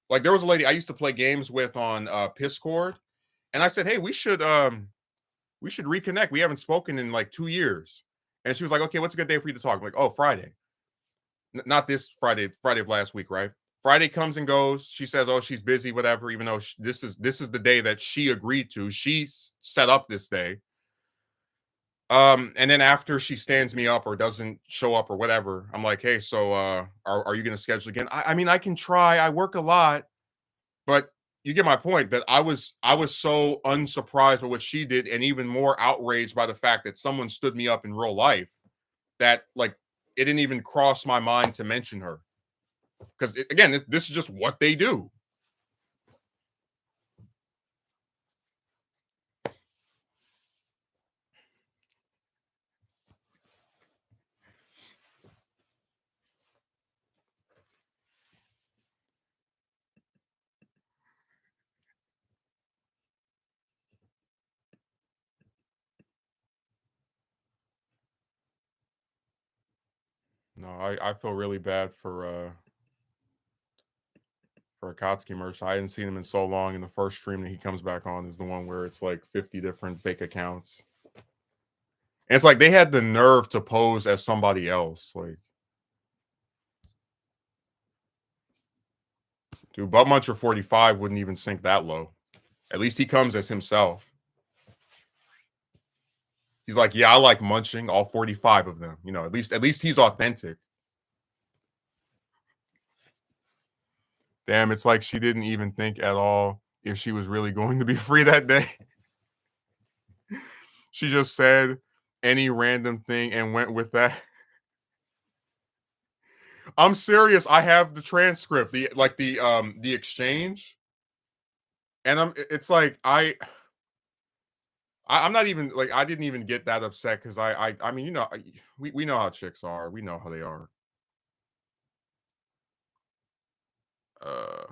Like there was a lady I used to play games with on Piscord, and I said, "Hey, we should reconnect. We haven't spoken in like 2 years." And she was like, "Okay, what's a good day for you to talk?" I'm like, "Oh, Friday. Not this Friday, Friday of last week, right?" Friday comes and goes. She says, "Oh, she's busy, whatever." Even though this is the day that she agreed to. She set up this day. And then after she stands me up or doesn't show up or whatever, I'm like, "Hey, so are you gonna schedule again?" I mean, I can try. I work a lot, but you get my point that I was so unsurprised by what she did, and even more outraged by the fact that someone stood me up in real life, that like it didn't even cross my mind to mention her. Because again, this is just what they do. No, I feel really bad for Akatsuki merch. I hadn't seen him in so long, and the first stream that he comes back on is the one where it's like 50 different fake accounts. And it's like they had the nerve to pose as somebody else. Like, dude, Butt Muncher 45 wouldn't even sink that low. At least he comes as himself. He's like, yeah, I like munching all 45 of them. At least he's authentic. Damn, it's like she didn't even think at all if she was really going to be free that day. She just said any random thing and went with that. I'm serious. I have the transcript, the exchange, and it's like I'm not even like I didn't even get that upset because I mean we know how chicks are. We know how they are. Uh,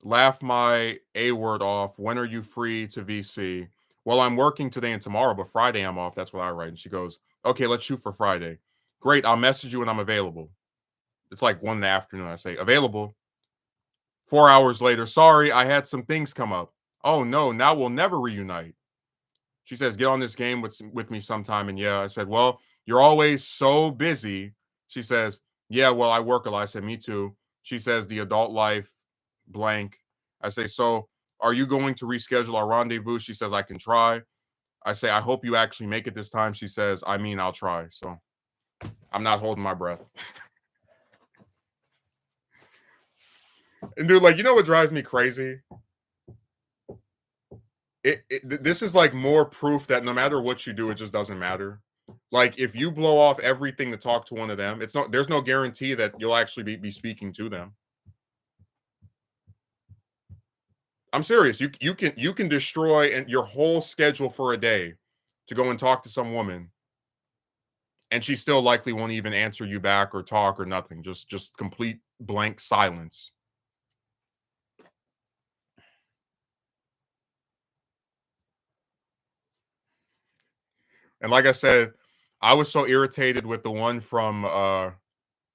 Laugh my A word off. When are you free to VC? Well, I'm working today and tomorrow, but Friday I'm off. That's what I write. And she goes, okay, let's shoot for Friday. Great. I'll message you when I'm available. It's like 1 in the afternoon. I say available. 4 hours later, sorry, I had some things come up. Oh no, now we'll never reunite. She says, get on this game with me sometime. And yeah, I said, well, you're always so busy. She says, yeah, well, I work a lot. I said, me too. She says, the adult life blank. I say, so are you going to reschedule our rendezvous? She says, I can try. I say, I hope you actually make it this time. She says, I mean, I'll try. So I'm not holding my breath. And dude, like, you know what drives me crazy? This is like more proof that no matter what you do, it just doesn't matter. Like if you blow off everything to talk to one of them, there's no guarantee that you'll actually be speaking to them. I'm serious. You can destroy your whole schedule for a day to go and talk to some woman, and she still likely won't even answer you back or talk or nothing. Just complete blank silence. And like I said, I was so irritated with the one from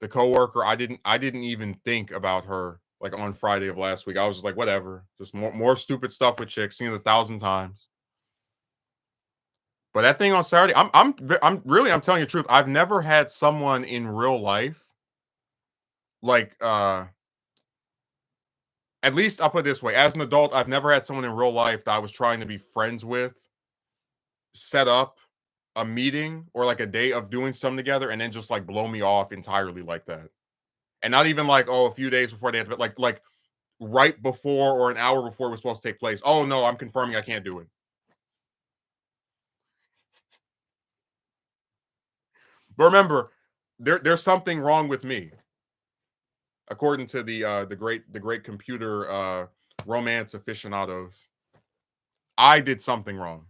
the coworker. I didn't even think about her like on Friday of last week. I was just like, whatever. Just more stupid stuff with chicks, seen it 1,000 times. But that thing on Saturday, I'm telling you the truth. I've never had someone in real life like at least I'll put it this way. As an adult, I've never had someone in real life that I was trying to be friends with set up a meeting or like a day of doing something together and then just like blow me off entirely like that. And not even like, oh, a few days before they had to, like right before or an hour before it was supposed to take place. Oh no, I'm confirming I can't do it. But remember, there's something wrong with me, according to the great computer romance aficionados. I did something wrong.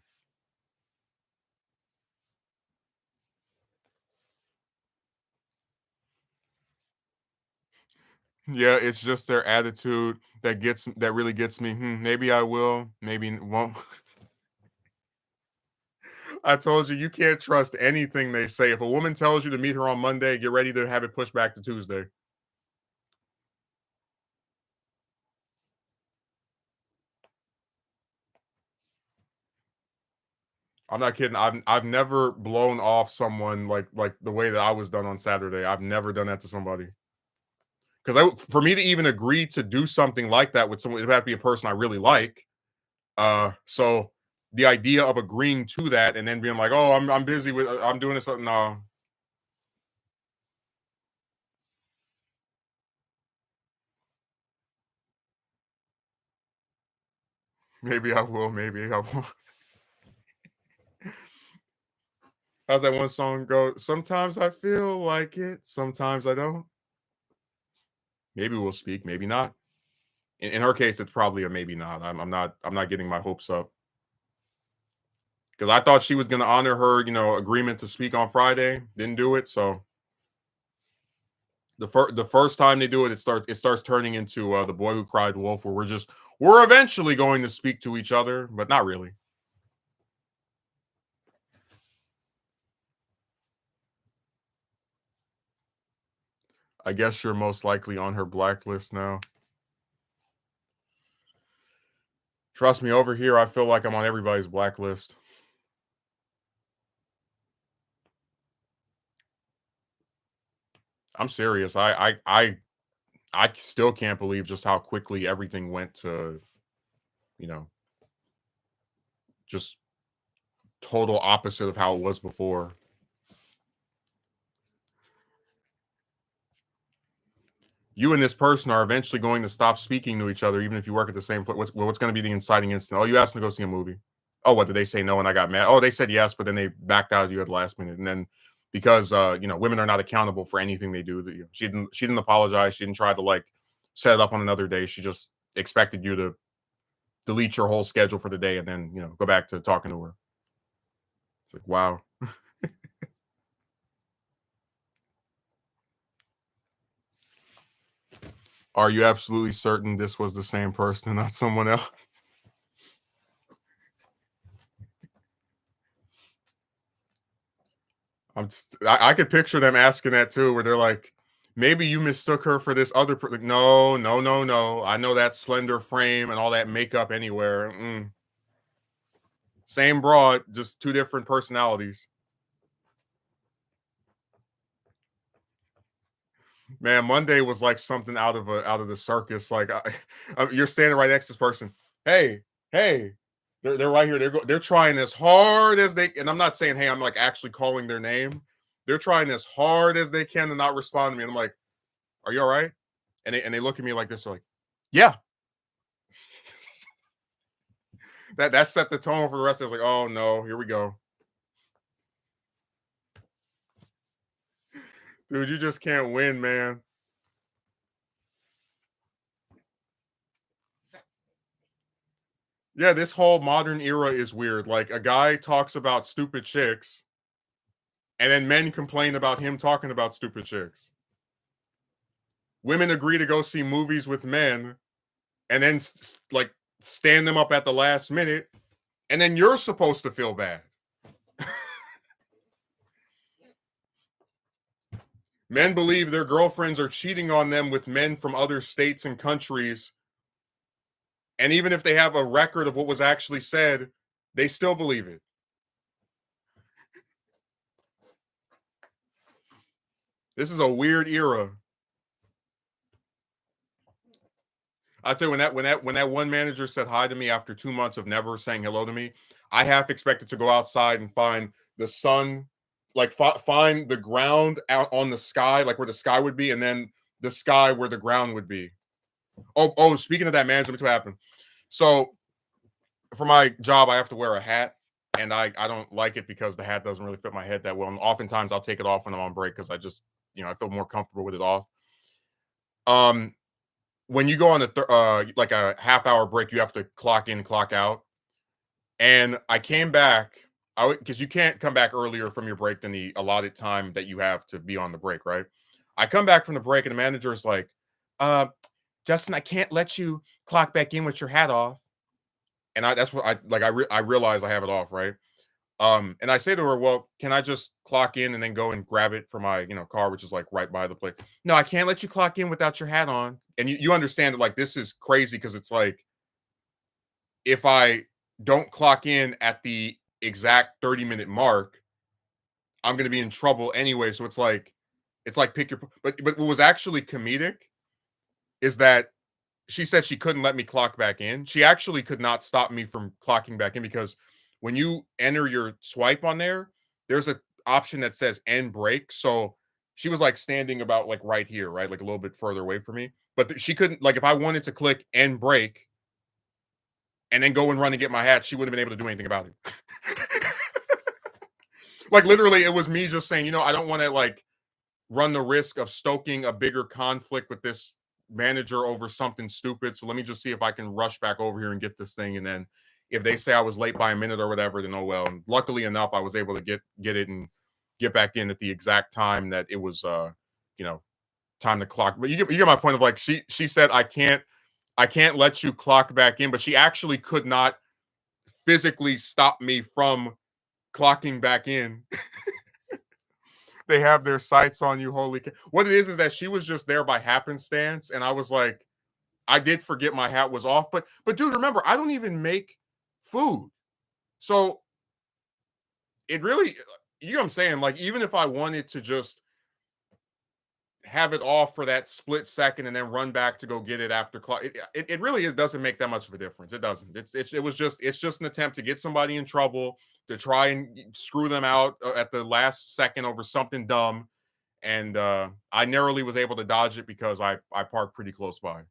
Yeah, it's just their attitude that really gets me. Maybe I will, maybe won't. I told you can't trust anything they say. If a woman tells you to meet her on Monday, get ready to have it pushed back to Tuesday. I'm not kidding. I've never blown off someone like the way that I was done on Saturday. I've never done that to somebody. Because for me to even agree to do something like that with someone, it would have to be a person I really like. So the idea of agreeing to that and then being like, "Oh, I'm busy with I'm doing this," no, maybe I will, maybe I won't. How's that one song go? Sometimes I feel like it, sometimes I don't. Maybe we'll speak, maybe not. In her case, it's probably a maybe not. I'm not getting my hopes up because I thought she was going to honor her, agreement to speak on Friday. Didn't do it, so the first time they do it, it starts turning into the boy who cried wolf, where we're eventually going to speak to each other, but not really. I guess you're most likely on her blacklist now. Trust me, over here, I feel like I'm on everybody's blacklist. I'm serious. I still can't believe just how quickly everything went to, you know, just total opposite of how it was before. You and this person are eventually going to stop speaking to each other, even if you work at the same place. What's going to be the inciting incident? Oh, you asked me to go see a movie. Oh, what did they say no and I got mad? Oh, they said yes, but then they backed out of you at the last minute. And then because women are not accountable for anything they do. She didn't apologize. She didn't try to like set it up on another day. She just expected you to delete your whole schedule for the day and then go back to talking to her. It's like wow. Are you absolutely certain this was the same person and not someone else? I could picture them asking that too, where they're like, maybe you mistook her for this other person. Like, no, no, no, no. I know that slender frame and all that makeup anywhere. Same broad, just two different personalities. Man, Monday was like something out of the circus. Like you're standing right next to this person. Hey, hey, they're right here. They're trying as hard as they. And I'm not saying hey, I'm like actually calling their name. They're trying as hard as they can to not respond to me. And I'm like, are you all right? And they look at me like this. They're like, yeah. That set the tone for the rest of it. It's like, oh no, here we go. Dude, you just can't win, man. Yeah, this whole modern era is weird. Like a guy talks about stupid chicks, and then men complain about him talking about stupid chicks. Women agree to go see movies with men, and then like stand them up at the last minute, and then you're supposed to feel bad. Men believe their girlfriends are cheating on them with men from other states and countries, and even if they have a record of what was actually said, they still believe it. This is a weird era. I tell you, when that one manager said hi to me after 2 months of never saying hello to me, I half expected to go outside and find the sun, like find the ground out on the sky, like where the sky would be, and then the sky where the ground would be. Oh, speaking of that manager, let me tell you what happened. So for my job, I have to wear a hat, and I don't like it because the hat doesn't really fit my head that well. And oftentimes I'll take it off when I'm on break because I just I feel more comfortable with it off. Um, when you go on like a half hour break, you have to clock in, clock out. And I came back, because you can't come back earlier from your break than the allotted time that you have to be on the break, right? I come back from the break, and the manager is like, uh, Justin, I can't let you clock back in with your hat off. And that's what I like. I realize I have it off, right? And I say to her, well, can I just clock in and then go and grab it for my, car, which is like right by the place? No, I can't let you clock in without your hat on. And you understand that like this is crazy because it's like if I don't clock in at the exact 30-minute mark, I'm gonna be in trouble anyway. So it's like pick your but what was actually comedic is that she said she couldn't let me clock back in. She actually could not stop me from clocking back in because when you enter your swipe on there, there's a option that says end break. So she was like standing about like right here, right? Like a little bit further away from me. But she couldn't like if I wanted to click end break and then go and run and get my hat, she wouldn't have been able to do anything about it. Like literally, it was me just saying, I don't want to like run the risk of stoking a bigger conflict with this manager over something stupid. So let me just see if I can rush back over here and get this thing. And then if they say I was late by a minute or whatever, then oh well. And luckily enough, I was able to get it and get back in at the exact time that it was you know, time to clock. But you get my point of like she said I can't let you clock back in, but she actually could not physically stop me from clocking back in. They have their sights on you. Holy what it is that she was just there by happenstance, and I was like, I did forget my hat was off, but dude, remember, I don't even make food, so it really, you know what I'm saying? Like, even if I wanted to just have it off for that split second and then run back to go get it after clock, it really doesn't make that much of a difference. It doesn't. It's just an attempt to get somebody in trouble to try and screw them out at the last second over something dumb, and I narrowly was able to dodge it because I parked pretty close by.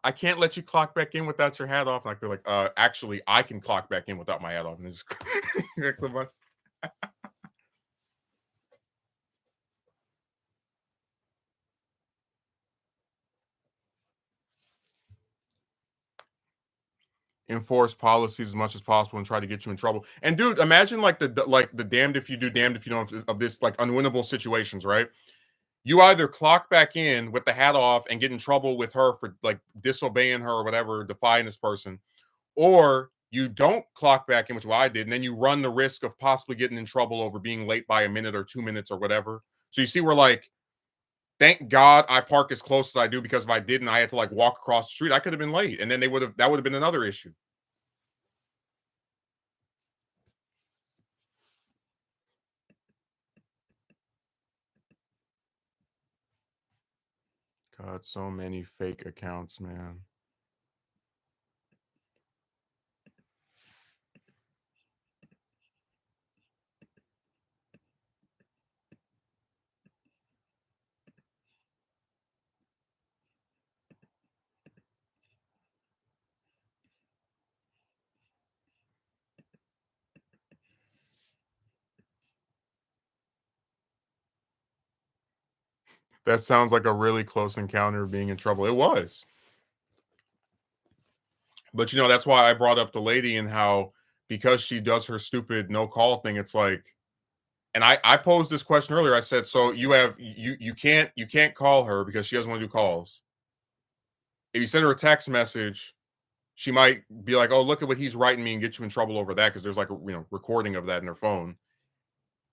I can't let you clock back in without your hat off. And I feel like, actually, I can clock back in without my hat off. And just enforce policies as much as possible and try to get you in trouble. And dude, imagine like the damned if you do, damned if you don't of this like unwinnable situations, right? You either clock back in with the hat off and get in trouble with her for like disobeying her or whatever, defying this person, or you don't clock back in, which I did, and then you run the risk of possibly getting in trouble over being late by a minute or 2 minutes or whatever. So you see, we're like, thank God I park as close as I do because if I didn't, I had to like walk across the street. I could have been late, and then that would have been another issue. God, so many fake accounts, man. That sounds like a really close encounter of being in trouble. It was. But that's why I brought up the lady and how because she does her stupid no call thing, it's like, and I posed this question earlier. I said, so you can't call her because she doesn't want to do calls. If you send her a text message, she might be like, oh, look at what he's writing me and get you in trouble over that because there's like a recording of that in her phone.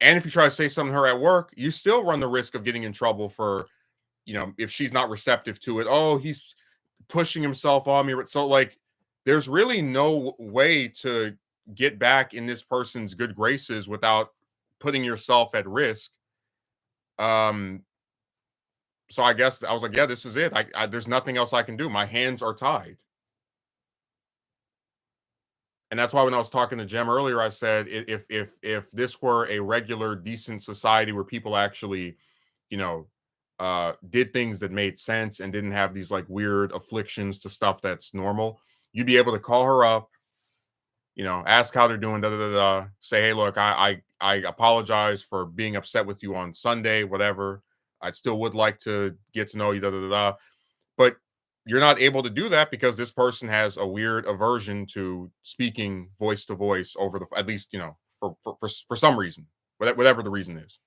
And if you try to say something to her at work, you still run the risk of getting in trouble for, if she's not receptive to it. Oh, he's pushing himself on me. So like there's really no way to get back in this person's good graces without putting yourself at risk. Um so I guess I was like, yeah, this is it. There's nothing else I can do. My hands are tied. And that's why when I was talking to Jem earlier, I said if this were a regular decent society where people actually, you know, did things that made sense and didn't have these like weird afflictions to stuff that's normal, you'd be able to call her up, ask how they're doing, da da da da. Say, hey, look, I apologize for being upset with you on Sunday, whatever. I still would like to get to know you, da da da da. But you're not able to do that because this person has a weird aversion to speaking voice to voice over the, at least, for some reason, whatever the reason is.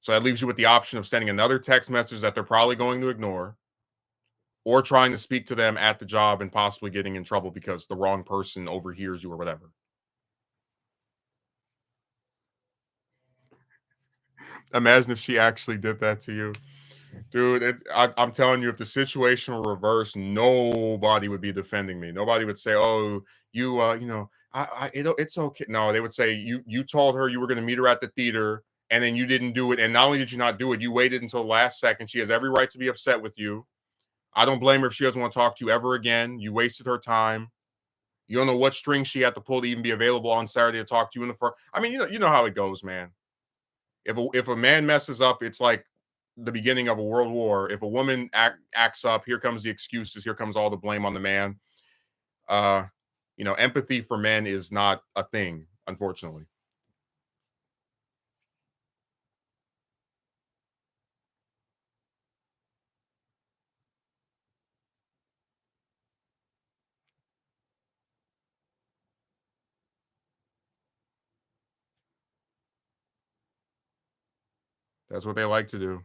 So that leaves you with the option of sending another text message that they're probably going to ignore, or trying to speak to them at the job and possibly getting in trouble because the wrong person overhears you or whatever. Imagine if she actually did that to you. Dude, I'm telling you, if the situation were reversed, nobody would be defending me. Nobody would say, "Oh, you, it's okay." No, they would say, "You told her you were going to meet her at the theater, and then you didn't do it. And not only did you not do it, you waited until the last second. She has every right to be upset with you. I don't blame her if she doesn't want to talk to you ever again. You wasted her time. You don't know what string she had to pull to even be available on Saturday to talk to you in the first. I mean, you know how it goes, man. If a man messes up, it's like the beginning of a world war. If a woman acts up, here comes the excuses. Here comes all the blame on the man. Uh, empathy for men is not a thing, unfortunately. That's what they like to do.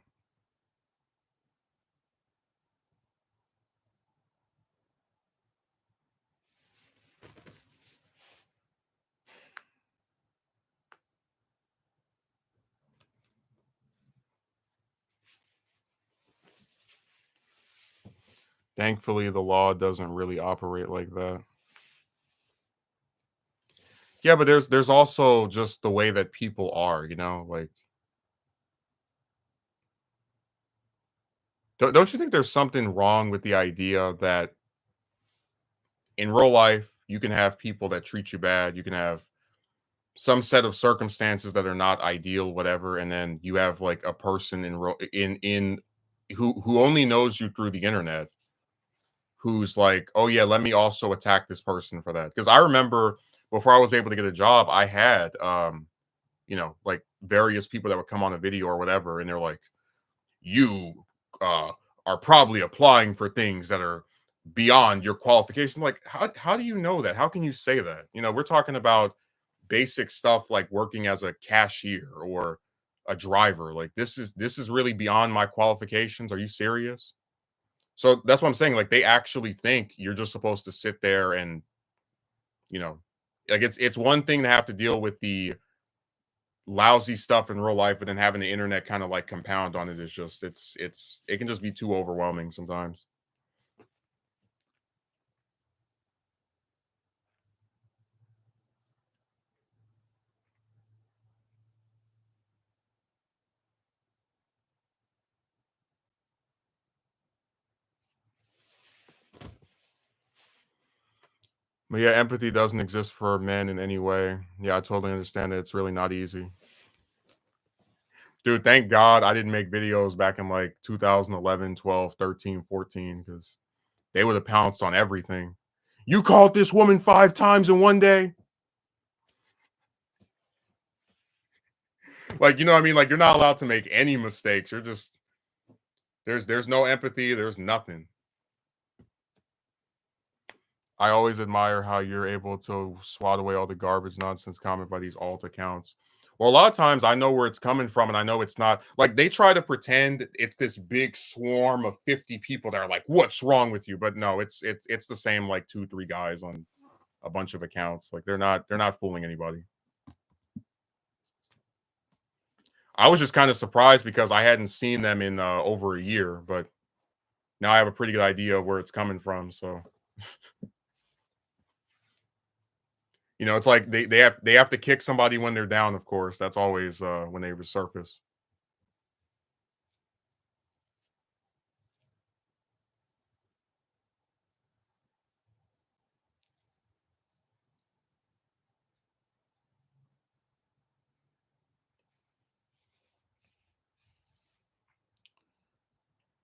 Thankfully, the law doesn't really operate like that. Yeah, but there's also just the way that people are, like don't you think there's something wrong with the idea that in real life you can have people that treat you bad, you can have some set of circumstances that are not ideal, whatever, and then you have like a person in who only knows you through the internet, who's like, oh yeah, let me also attack this person for that. Because I remember before I was able to get a job, I had like various people that would come on a video or whatever, and they're like, you uh are probably applying for things that are beyond your qualification. Like, how do you know that? How can you say that? We're talking about basic stuff like working as a cashier or a driver. Like, this is really beyond my qualifications. Are you serious? So that's what I'm saying. Like, they actually think you're just supposed to sit there and, you know, like it's one thing to have to deal with the lousy stuff in real life, but then having the internet kind of like compound on it is just it can just be too overwhelming sometimes. But yeah, empathy doesn't exist for men in any way. Yeah, I totally understand that it's really not easy. Dude, thank God I didn't make videos back in like 2011, 12, 13, 14 because they would have pounced on everything. You called this woman 5 times in one day? Like, you know what I mean? Like, you're not allowed to make any mistakes. You're just there's no empathy, there's nothing. I always admire how you're able to swat away all the garbage nonsense comment by these alt accounts. Well, a lot of times I know where it's coming from, and I know it's not like they try to pretend it's this big swarm of 50 people that are like, "What's wrong with you?" But no, it's the same like 2, 3 guys on a bunch of accounts. Like they're not fooling anybody. I was just kind of surprised because I hadn't seen them in over a year, but now I have a pretty good idea of where it's coming from. So it's like they have to kick somebody when they're down. Of course, that's always when they resurface.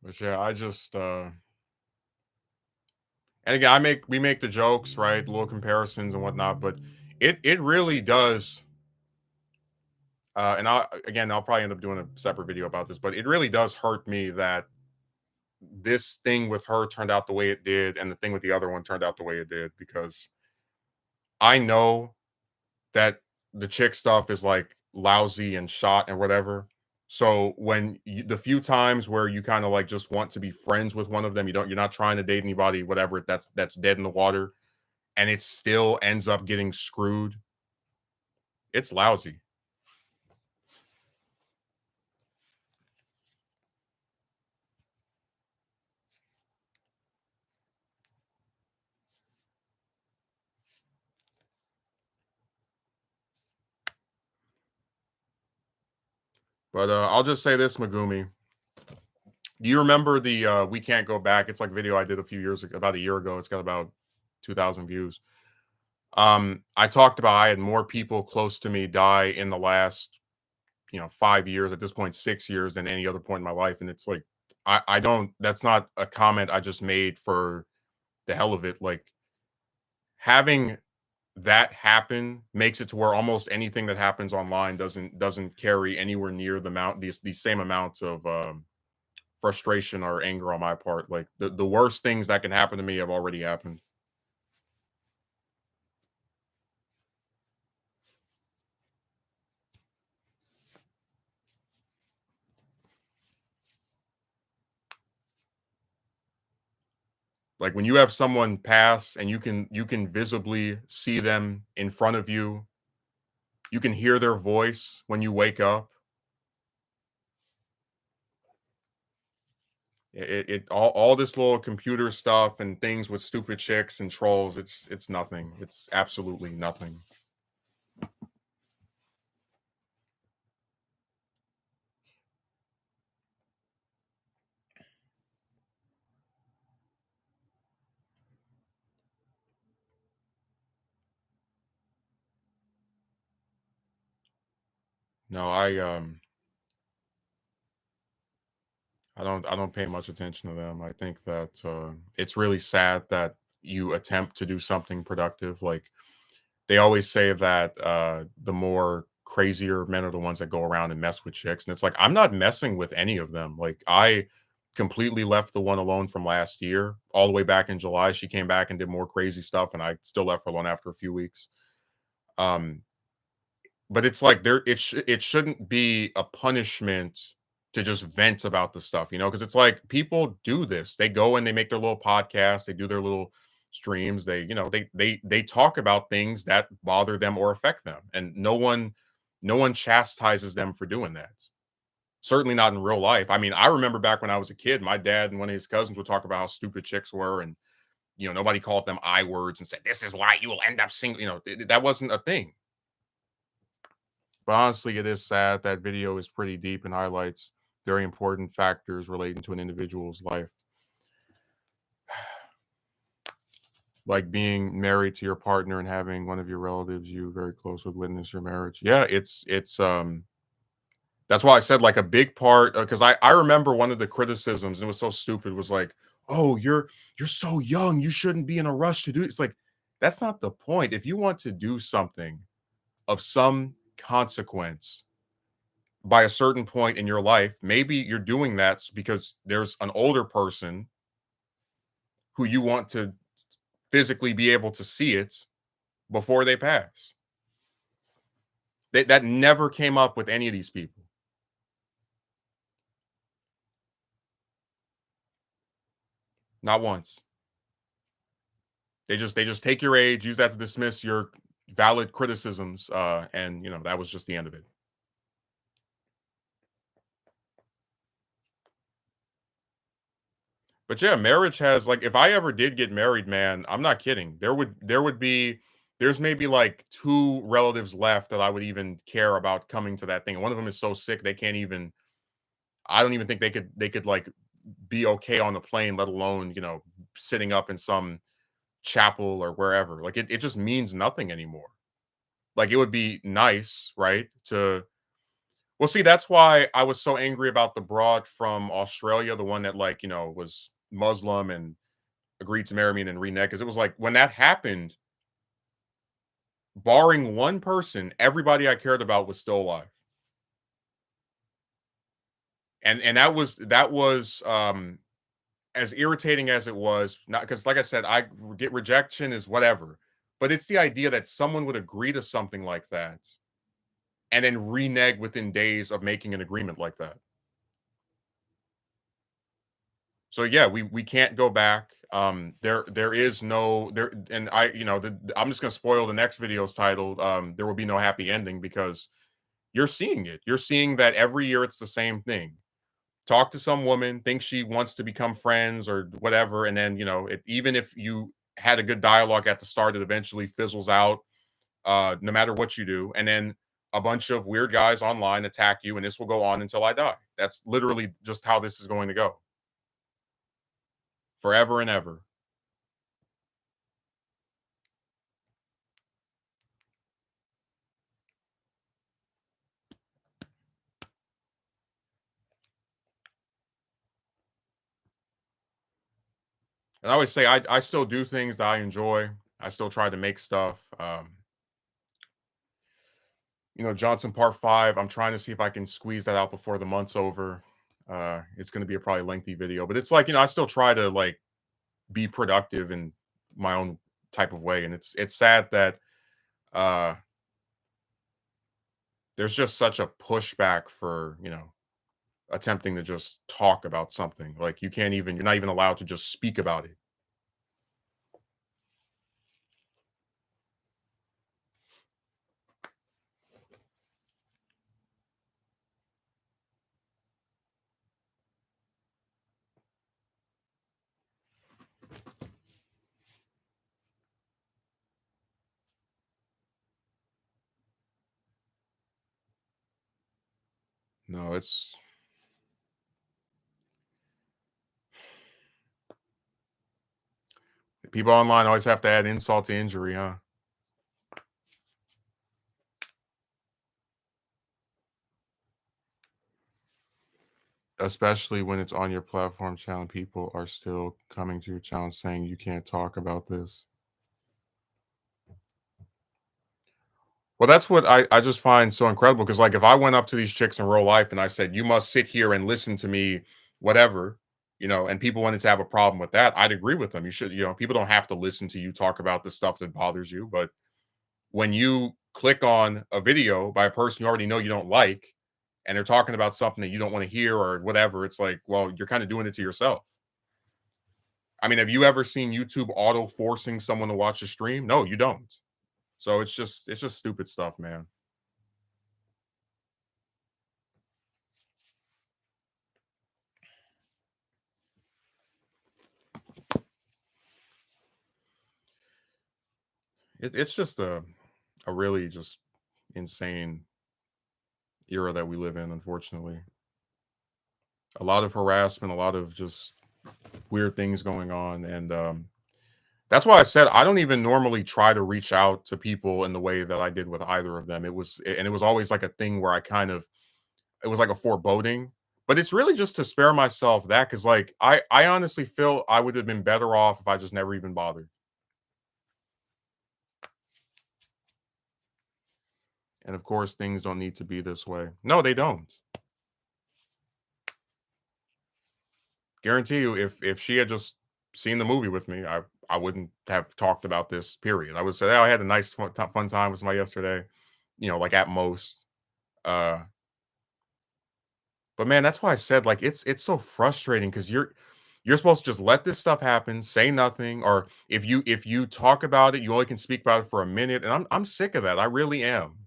But yeah, I just and again, we make the jokes, right? Little comparisons and whatnot, but it really does. And I'll probably end up doing a separate video about this, but it really does hurt me that this thing with her turned out the way it did, and the thing with the other one turned out the way it did, because I know that the chick stuff is like lousy and shot and whatever. So the few times where you kind of like just want to be friends with one of them, you're not trying to date anybody, whatever, that's dead in the water, and it still ends up getting screwed. It's lousy. But I'll just say this, Megumi. Do you remember the "We Can't Go Back"? It's like a video I did a few years ago, about a year ago. It's got about 2,000 views. I talked about I had more people close to me die in the last 5 years, at this point 6 years, than any other point in my life, and it's like I don't that's not a comment I just made for the hell of it. Like, having that happen makes it to where almost anything that happens online doesn't carry anywhere near these same amounts of frustration or anger on my part. Like, the worst things that can happen to me have already happened. Like, when you have someone pass and you can visibly see them in front of you, you can hear their voice when you wake up. All this little computer stuff and things with stupid chicks and trolls, it's nothing. It's absolutely nothing. No, I don't pay much attention to them. I think that it's really sad that you attempt to do something productive. Like, they always say that the more crazier men are the ones that go around and mess with chicks, and it's like, I'm not messing with any of them. Like, I completely left the one alone from last year, all the way back in July. She came back and did more crazy stuff, and I still left her alone after a few weeks. Um, but it's like, it shouldn't be a punishment to just vent about the stuff, because it's like people do this. They go and they make their little podcast, they do their little streams, they talk about things that bother them or affect them, and no one chastises them for doing that. Certainly not in real life. I mean, I remember back when I was a kid, my dad and one of his cousins would talk about how stupid chicks were, and nobody called them I words and said, "This is why you will end up single." That wasn't a thing. But honestly, it is sad. That video is pretty deep and highlights very important factors relating to an individual's life, like being married to your partner and having one of your relatives you very close with witness your marriage. Yeah, it's that's why I said, like, a big part, because I remember one of the criticisms, and it was so stupid, was like, "Oh, you're so young, you shouldn't be in a rush to do it." It's like, that's not the point. If you want to do something of some consequence, by a certain point in your life, maybe you're doing that because there's an older person who you want to physically be able to see it before they pass. That never came up with any of these people. Not once. They just take your age, use that to dismiss your valid criticisms, and that was just the end of it. But yeah, marriage has like if I ever did get married, man, I'm not kidding. There's maybe like two relatives left that I would even care about coming to that thing. And one of them is so sick they can't even I don't even think they could like be okay on the plane, let alone, sitting up in some chapel or wherever. Like it just means nothing anymore. Like it would be nice, right? To well, see, that's why I was so angry about the broad from Australia, the one that like, was Muslim and agreed to marry me and then renege. Because it was like when that happened, barring one person, everybody I cared about was still alive. And that was as irritating as it was, not because like I said, I get rejection is whatever. But it's the idea that someone would agree to something like that and then renege within days of making an agreement like that. So yeah, we can't go back. There is no there, and I'm just gonna spoil the next video's title. There will be no happy ending because you're seeing it. You're seeing that every year it's the same thing. Talk to some woman, think she wants to become friends or whatever, and then even if you had a good dialogue at the start, it eventually fizzles out. No matter what you do, and then a bunch of weird guys online attack you, and this will go on until I die. That's literally just how this is going to go forever and ever. And I always say I still do things that I enjoy. I still try to make stuff. Johnson Part 5. I'm trying to see if I can squeeze that out before the month's over. It's going to be a probably lengthy video, but it's like I still try to like be productive in my own type of way, and it's sad that uh there's just such a pushback for attempting to just talk about something. Like you're not even allowed to just speak about it. No, it's people online always have to add insult to injury, huh? Especially when it's on your platform channel, people are still coming to your channel saying you can't talk about this. Well, that's what I just find so incredible because, like, if I went up to these chicks in real life and I said, "You must sit here and listen to me," whatever, and people wanted to have a problem with that, I'd agree with them. You should, people don't have to listen to you talk about the stuff that bothers you. But when you click on a video by a person you already know you don't like, and they're talking about something that you don't want to hear or whatever, it's like, well, you're kind of doing it to yourself. I mean, have you ever seen YouTube auto forcing someone to watch a stream? No, you don't. So it's just stupid stuff, man. It's just a really just insane era that we live in, unfortunately. A lot of harassment, a lot of just weird things going on. And that's why I said I don't even normally try to reach out to people in the way that I did with either of them. It was always like a thing where I kind of it was like a foreboding. But it's really just to spare myself that because like I honestly feel I would have been better off if I just never even bothered. And of course, things don't need to be this way. No, they don't. Guarantee you, if she had just seen the movie with me, I wouldn't have talked about this. Period. I would say, "Oh, I had a nice fun time with somebody yesterday," like at most. Uh, but man, that's why I said like it's so frustrating because you're supposed to just let this stuff happen, say nothing, or if you talk about it, you only can speak about it for a minute, and I'm sick of that. I really am.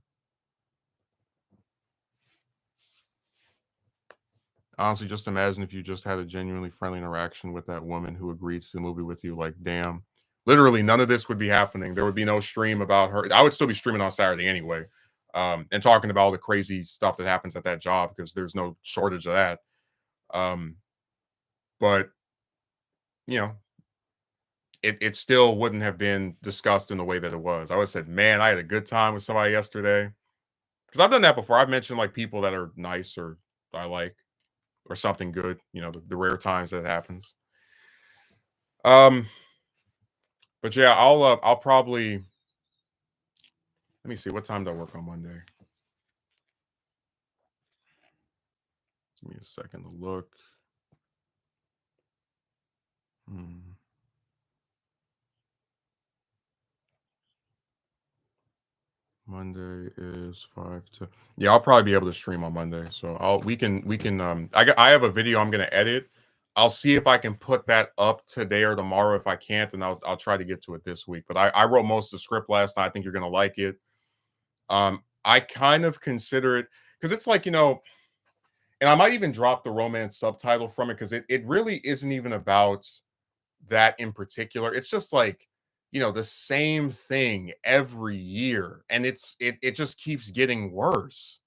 Honestly, just imagine if you just had a genuinely friendly interaction with that woman who agreed to the movie with you. Like, damn, literally none of this would be happening. There would be no stream about her. I would still be streaming on Saturday anyway, and talking about all the crazy stuff that happens at that job because there's no shortage of that. Um, but you know, it still wouldn't have been discussed in the way that it was. I would have said, man, I had a good time with somebody yesterday because I've done that before. I've mentioned like people that are nice or I like or something good. The rare times that happens. Um, but yeah, I'll probably let me see what time do I work on Monday. Give me a second to look. Hmm. Monday is 5 to yeah, I'll probably be able to stream on Monday. So I have a video I'm gonna edit. I'll see if I can put that up today or tomorrow. If I can't, then I'll try to get to it this week. But I wrote most of the script last night. I think you're gonna like it. I kind of consider it because it's like, and I might even drop the romance subtitle from it because it really isn't even about that in particular. It's just like, the same thing every year. And it just keeps getting worse.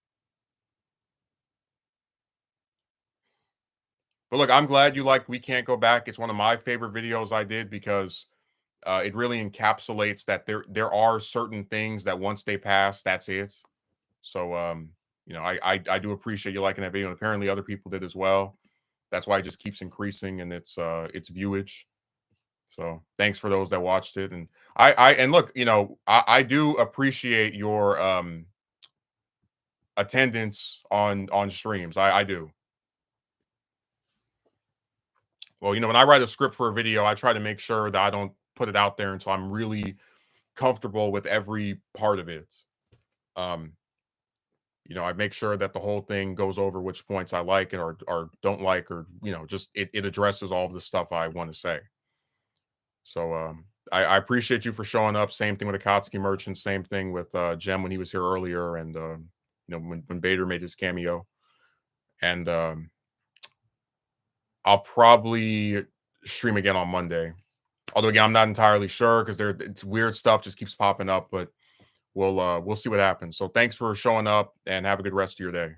But look, I'm glad you like We Can't Go Back. It's one of my favorite videos I did because it really encapsulates that there are certain things that once they pass, that's it. So I do appreciate you liking that video. And apparently other people did as well. That's why it just keeps increasing in its viewage. So thanks for those that watched it. And and look, I do appreciate your attendance on streams. I do. Well, when I write a script for a video, I try to make sure that I don't put it out there until I'm really comfortable with every part of it. Um, I make sure that the whole thing goes over which points I like and or don't like, or just it addresses all of the stuff I want to say. So I appreciate you for showing up. Same thing with Akatsuki Merchant. Same thing with Jem when he was here earlier, and when Bader made his cameo. And I'll probably stream again on Monday. Although again, I'm not entirely sure because it's weird stuff just keeps popping up. But we'll see what happens. So thanks for showing up and have a good rest of your day.